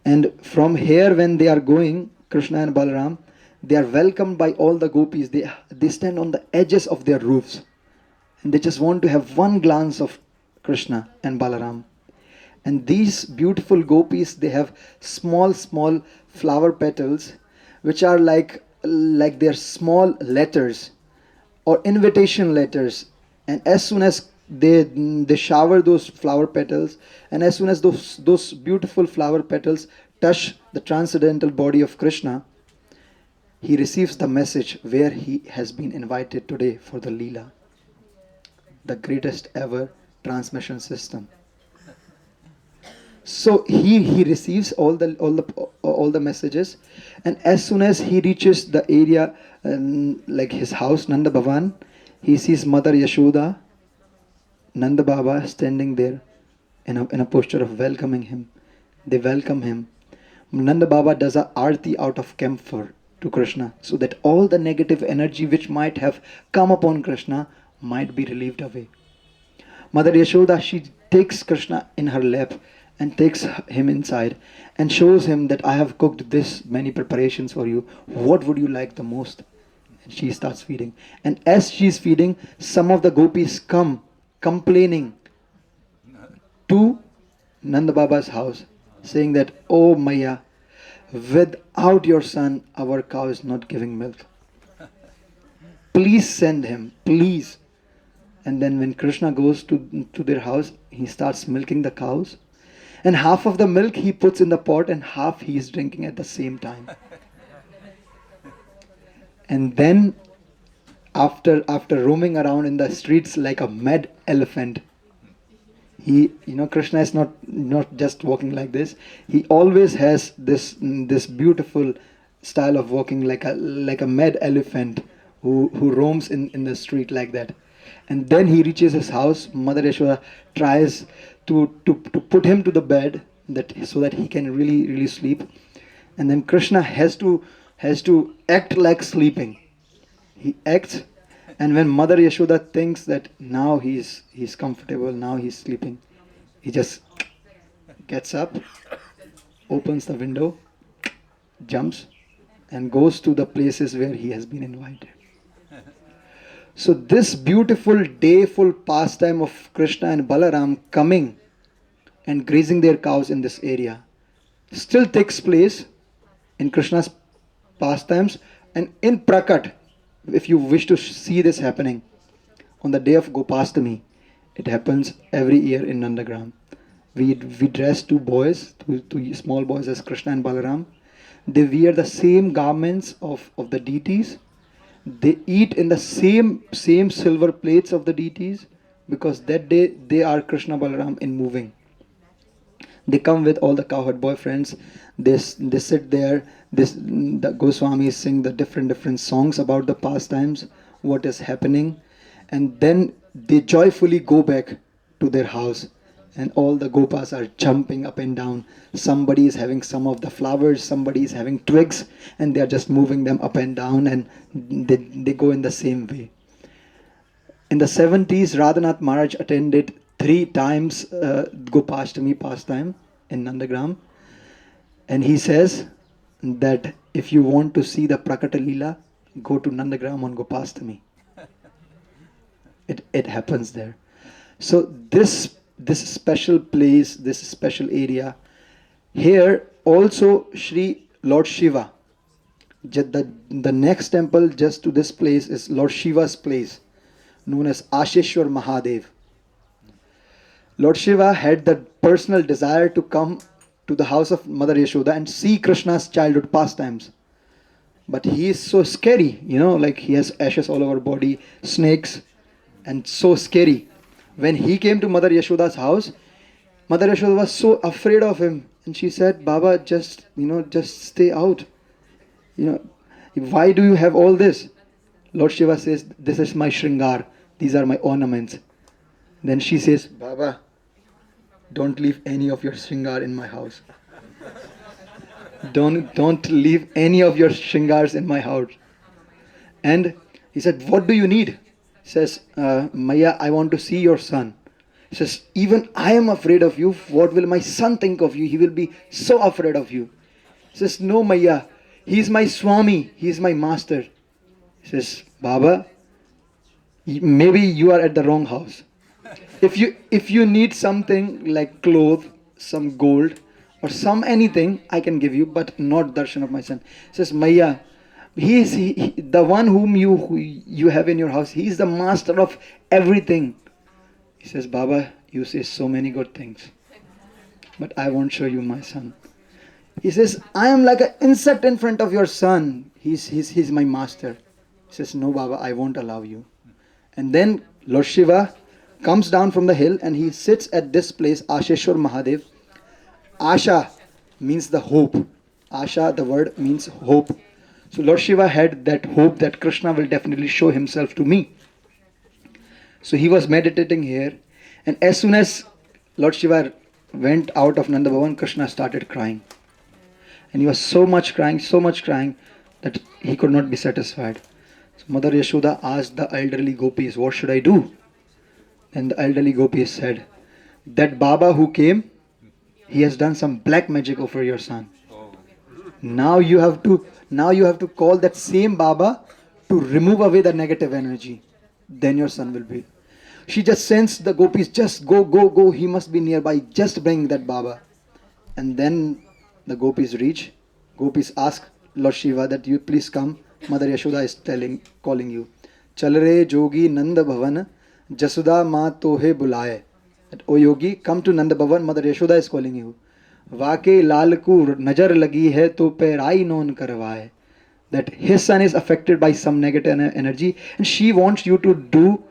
And from here when they are going, Krishna and Balaram, they are welcomed by all the gopis. They stand on the edges of their roofs. And they just want to have one glance of Krishna and Balaram. And these beautiful gopis, they have small flower petals, which are like their small letters or invitation letters. And as soon as they shower those flower petals, and as soon as those beautiful flower petals touch the transcendental body of Krishna, he receives the message where he has been invited today for the Leela, the greatest ever transmission system. So he receives all the messages, and as soon as he reaches the area, like his house, Nanda Bhavan, he sees Mother Yashoda, Nanda Baba standing there in a posture of welcoming him. They welcome him. Nanda Baba does a arti out of camphor to Krishna, so that all the negative energy which might have come upon Krishna might be relieved away. Mother Yashoda, she takes Krishna in her lap and takes him inside and shows him that I have cooked this many preparations for you. What would you like the most? And she starts feeding. And as she is feeding, some of the gopis come complaining to Nanda Baba's house, saying that, "Oh Maya, without your son, our cow is not giving milk. Please send him, please." And then when Krishna goes to their house, he starts milking the cows. And half of the milk he puts in the pot and half he is drinking at the same time. And then after roaming around in the streets like a mad elephant, He, Krishna is not just walking like this. He always has this beautiful style of walking, like a mad elephant who roams in the street like that. And then he reaches his house. Mother Yashoda tries to put him to the bed, so that he can really sleep. And then Krishna has to act like sleeping. He acts, and when Mother Yashoda thinks that now he's comfortable, now he's sleeping, he just gets up, opens the window, jumps, and goes to the places where he has been invited. So this beautiful dayful pastime of Krishna and Balaram coming and grazing their cows in this area still takes place in Krishna's pastimes. And in Prakat, if you wish to see this happening, on the day of Gopastami, it happens every year in Nandagram. We dress two small boys as Krishna and Balaram. They wear the same garments of the deities. They eat in the same silver plates of the deities, because that day they are Krishna Balaram in moving. They come with all the cowherd boyfriends. They sit there. The Goswamis sing the different songs about the pastimes, what is happening, and then they joyfully go back to their house. And all the gopas are jumping up and down. Somebody is having some of the flowers, somebody is having twigs, and they are just moving them up and down, and they go in the same way. In the 70s, Radhanath Maharaj attended 3 times Gopashtami pastime in Nandagram. And he says that if you want to see the Prakata Leela, go to Nandagram on Gopashtami. It happens there. So this special place, this special area, here also Shri Lord Shiva. The next temple just to this place is Lord Shiva's place, known as Asheshwar Mahadev. Lord Shiva had the personal desire to come to the house of Mother Yashoda and see Krishna's childhood pastimes. But he is so scary, like he has ashes all over body, snakes, and so scary. When he came to Mother Yashoda's house, Mother Yashoda was so afraid of him. And she said, Baba, just stay out. Why do you have all this? Lord Shiva says, this is my shringar. These are my ornaments. Then she says, Baba, don't leave any of your shringar in my house. Don't leave any of your shringars in my house. And he said, what do you need? He says, Maya, I want to see your son. He says, even I am afraid of you. What will my son think of you? He will be so afraid of you. He says, no, Maya, he is my Swami. He is my master. He says, Baba, maybe you are at the wrong house. If you need something like clothes, some gold, or some anything, I can give you, but not darshan of my son. He says, Maya, he the one whom you have in your house. He is the master of everything. He says, Baba, you say so many good things, but I won't show you my son. He says, I am like an insect in front of your son. He's my master. He says, no, Baba, I won't allow you. And then Lord Shiva comes down from the hill and he sits at this place, Asheshwar Mahadev. Asha means the hope. Asha, the word, means hope. So Lord Shiva had that hope that Krishna will definitely show himself to me. So he was meditating here, and as soon as Lord Shiva went out of Nanda Bhavan, Krishna started crying. And he was so much crying that he could not be satisfied. So Mother Yashoda asked the elderly gopis, what should I do? And the elderly gopis said, that Baba who came, he has done some black magic over your son. Now you have to call that same Baba to remove away the negative energy. Then your son will be. She just sends the gopis, just go, he must be nearby, just bring that Baba. And then the gopis reach. Gopis ask Lord Shiva that you please come. Mother Yashoda is calling you. Chalre jogi Nanda Bhavan, Jasuda ma tohe bulaye. That, O yogi, come to Nanda Bhavan, Mother Yashoda is calling you. Vaake lal ku najar lagi hai to perai non karvaye. That his son is affected by some negative energy and she wants you to do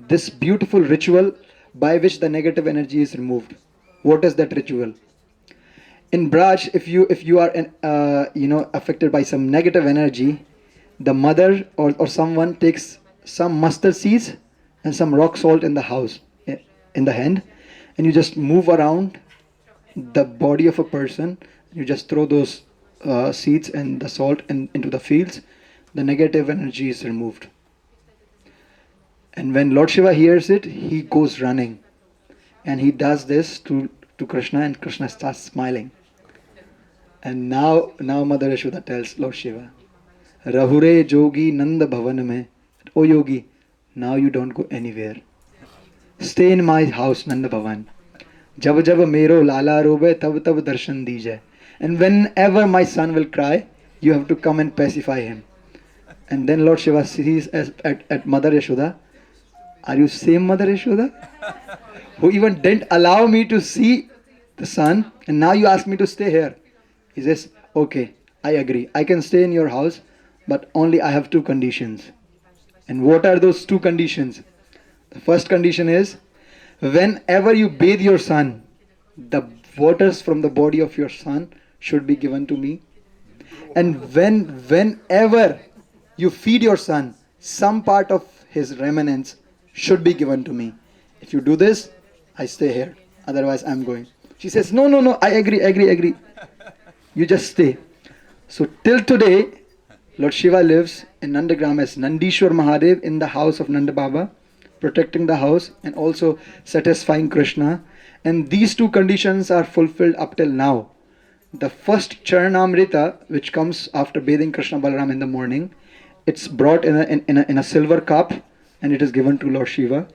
this beautiful ritual by which the negative energy is removed. What is that ritual? In Braj, if you are affected by some negative energy, the mother or someone takes some mustard seeds and some rock salt in the house, in the hand, and you just move around the body of a person. You just throw those seeds and the salt into the fields. The negative energy is removed. And when Lord Shiva hears it, he goes running, and he does this to Krishna, and Krishna starts smiling. And now Mother Yashoda tells Lord Shiva, Rahure Jogi Nanda Bhavan mein. Oh Yogi, now you don't go anywhere. Stay in my house, Nanda Bhavan. Jab jab mero lala robe, tab tab darshan dije. And whenever my son will cry, you have to come and pacify him. And then Lord Shiva sees at Mother Yashoda, are you same Mother Yashoda? Who even didn't allow me to see the son, and now you ask me to stay here. He says, okay, I agree. I can stay in your house, but only I have two conditions. And what are those two conditions? The first condition is, whenever you bathe your son, the waters from the body of your son should be given to me. And whenever you feed your son, some part of his remnants should be given to me. If you do this, I stay here. Otherwise, I'm going. She says, no, I agree. You just stay. So till today, Lord Shiva lives in Nandagram as Nandishwar Mahadev in the house of Nanda Baba, protecting the house and also satisfying Krishna. And these two conditions are fulfilled up till now. The first Charanamrita, which comes after bathing Krishna Balaram in the morning, it's brought in a silver cup, and it is given to Lord Shiva.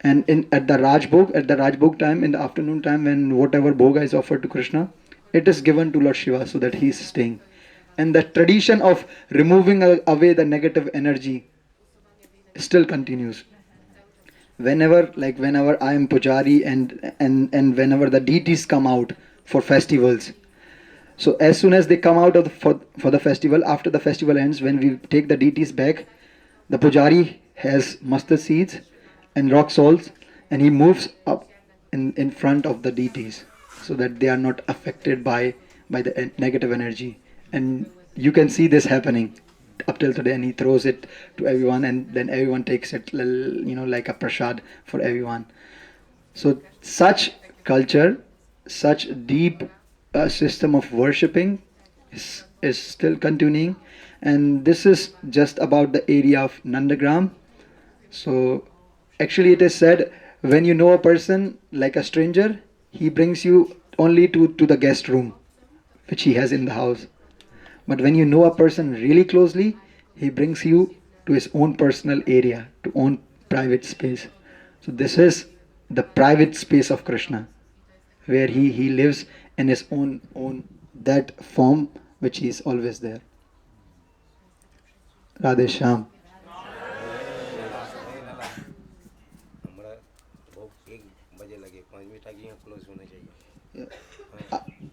And at the Rajbhog time, in the afternoon time, when whatever bhoga is offered to Krishna, it is given to Lord Shiva so that he is staying. And the tradition of removing away the negative energy still continues. Whenever I am pujari and whenever the deities come out for festivals, so as soon as they come out for the festival, after the festival ends, when we take the deities back, the pujari has mustard seeds and rock salts, and he moves up in front of the deities so that they are not affected by the negative energy. And you can see this happening up till today, and he throws it to everyone, and then everyone takes it, like a prasad for everyone. So such culture, such deep system of worshipping is still continuing, and this is just about the area of Nandagram. So actually it is said, when you know a person like a stranger, he brings you only to the guest room which he has in the house. But when you know a person really closely, he brings you to his own personal area, to own private space. So this is the private space of Krishna, where he lives in his own that form which he is always there. Radhe Shyam.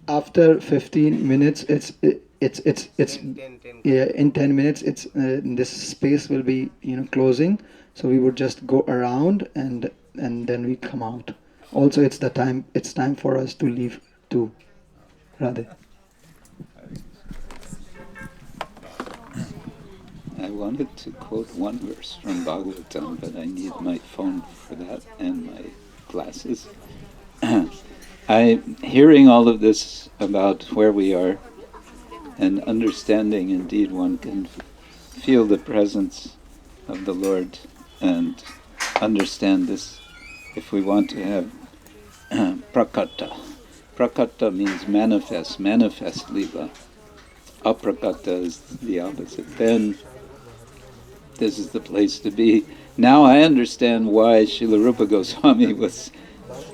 After 15 minutes, it's in 10 minutes this space will be closing, so we would just go around and then we come out. Also, it's time for us to leave too. Radhe. I wanted to quote one verse from Bhagavatam, but I need my phone for that and my glasses. I'm hearing all of this about where we are and understanding, indeed, one can feel the presence of the Lord and understand this if we want to have prakata. Prakata means manifest lila. Aprakata is the opposite. Then this is the place to be. Now I understand why Srila Rupa Goswami was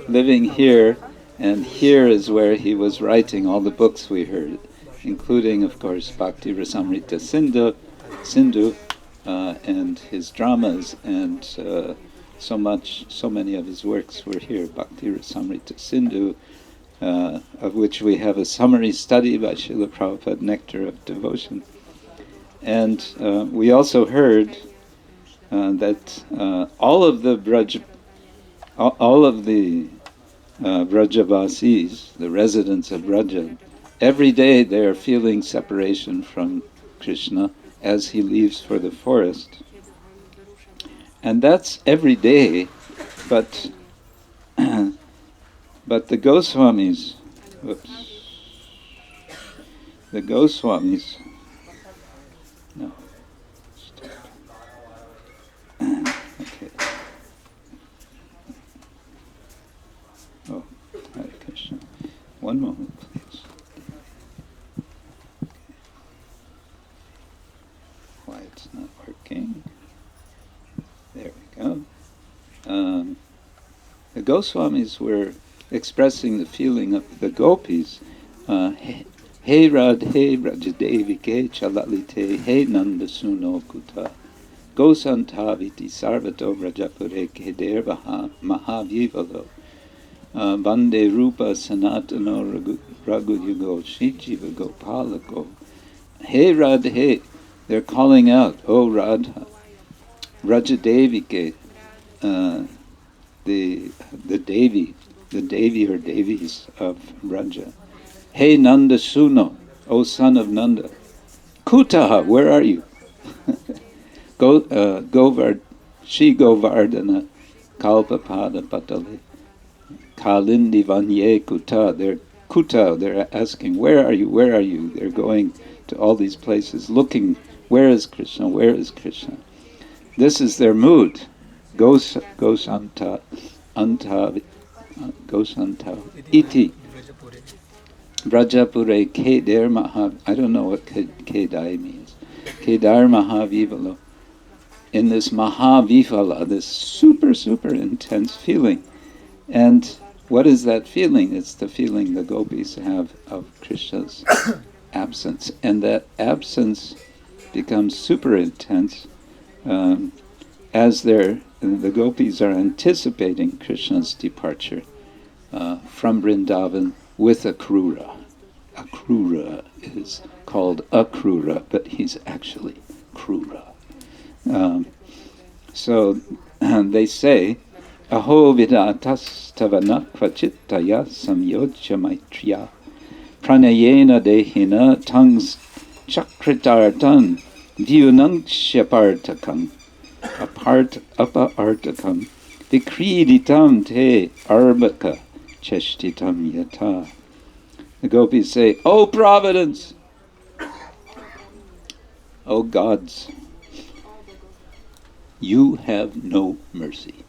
living here, and here is where he was writing all the books we heard, including, of course, Bhakti Rasamrita Sindhu, and his dramas, and so many of his works were here. Bhakti Rasamrita Sindhu, of which we have a summary study by Srila Prabhupada, Nectar of Devotion. And we also heard that all of the Braj all of the Vrajavasis, the residents of Vraja, every day they are feeling separation from Krishna as he leaves for the forest. And that's every day, but but the Goswamis, no, stop. Okay. Oh, Hare Krishna. One moment, please. Why it's not working? There we go. The Goswamis were expressing the feeling of the gopis. Hey Rad, hey Rajadevike Chalalite, hey Nandasuno Kuta, Gosantaviti Sarvato Vrajapure Kedervaha Mahavivalo, Vande Rupa Sanatano Raghuyugo Shijiva Gopalako. Hey Rad, hey, they're calling out, oh Radha, Rajadevike, the Devi or Devis of Raja. Hey Nanda Suno, O son of Nanda. Kutaha, where are you? Shri Govardhana, Kalpapada Patale, Kalindi Vanye Kuta, they're asking, where are you, where are you? They're going to all these places looking, where is Krishna, where is Krishna? This is their mood. Gosanta iti Vrajapure Kedar Mahav. I don't know what Kedai means. Kedar Mahavivalo. In this Mahavivala, this super intense feeling. And what is that feeling? It's the feeling the gopis have of Krishna's absence. And that absence becomes super intense as the gopis are anticipating Krishna's departure from Vrindavan with Akrura. Akrura is called Akrura, but he's actually Krura. So they say, Aho vidatas tavana kvachittaya samyojya maitriya pranayena dehina tangs chakritartan vyunangshyapartakam apa-artakam vikriditam te arbaka cheshtitam yata. The gopis say, O Providence, O gods, you have no mercy.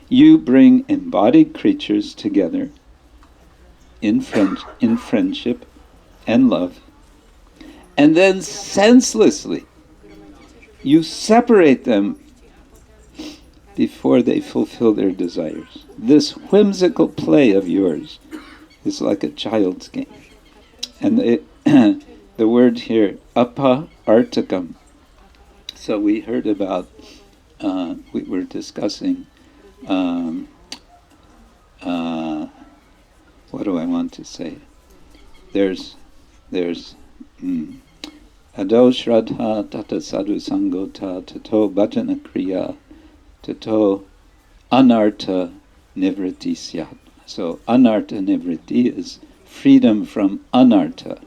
You bring embodied creatures together in friendship and love, and then senselessly you separate them before they fulfill their desires. This whimsical play of yours is like a child's game. And the word here, apa-artakam. So we heard about, we were discussing, what do I want to say? There's Ado Shraddha Tata Sadhu Sangota Tato Bhajana Kriya Tato Anartha Nivriti Syat. So Anartha Nivriti is freedom from Anartha.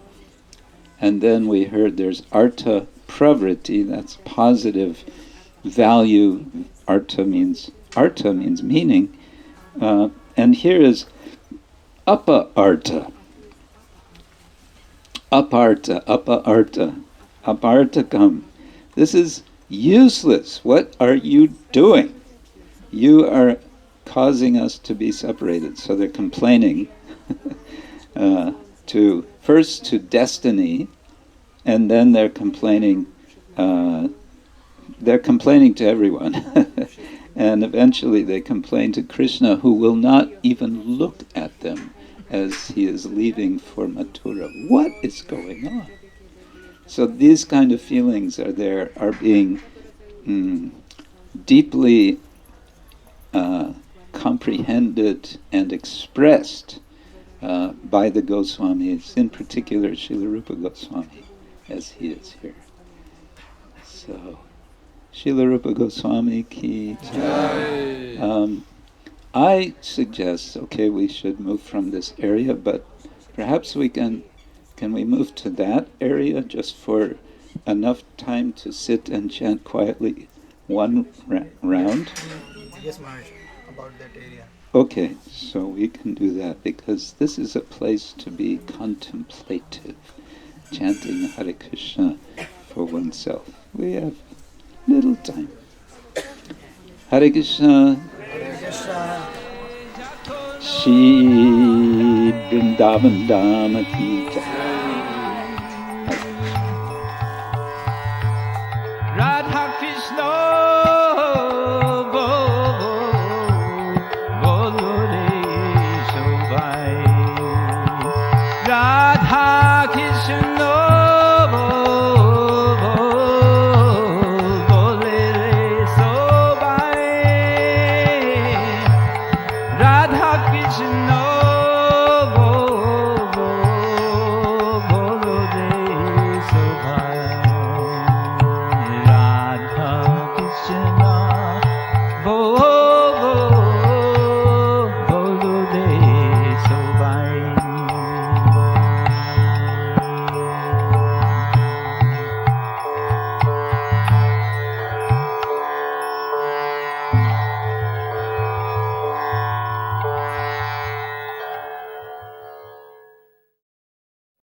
And then we heard there's Artha Pravriti, that's positive value. Artha means meaning. And here is Apa-artha. Aparta, apa-artha. Apartakam. This is useless. What are you doing? You are causing us to be separated. So they're complaining to destiny, and then they're complaining to everyone. And eventually they complain to Krishna, who will not even look at them as he is leaving for Mathura. What is going on? So these kind of feelings are being deeply comprehended and expressed by the Goswamis, in particular Srila Rupa Goswami, as he is here. So, Srila Rupa Goswami ki jai. I suggest, okay, we should move from this area, but perhaps we can we move to that area just for enough time to sit and chant quietly one round? Yes, Maharaj, about that area. Okay, so we can do that because this is a place to be contemplative, chanting Hare Krishna for oneself. We have little time. Hare Krishna. Shri Vrindavan Dhama ki jai.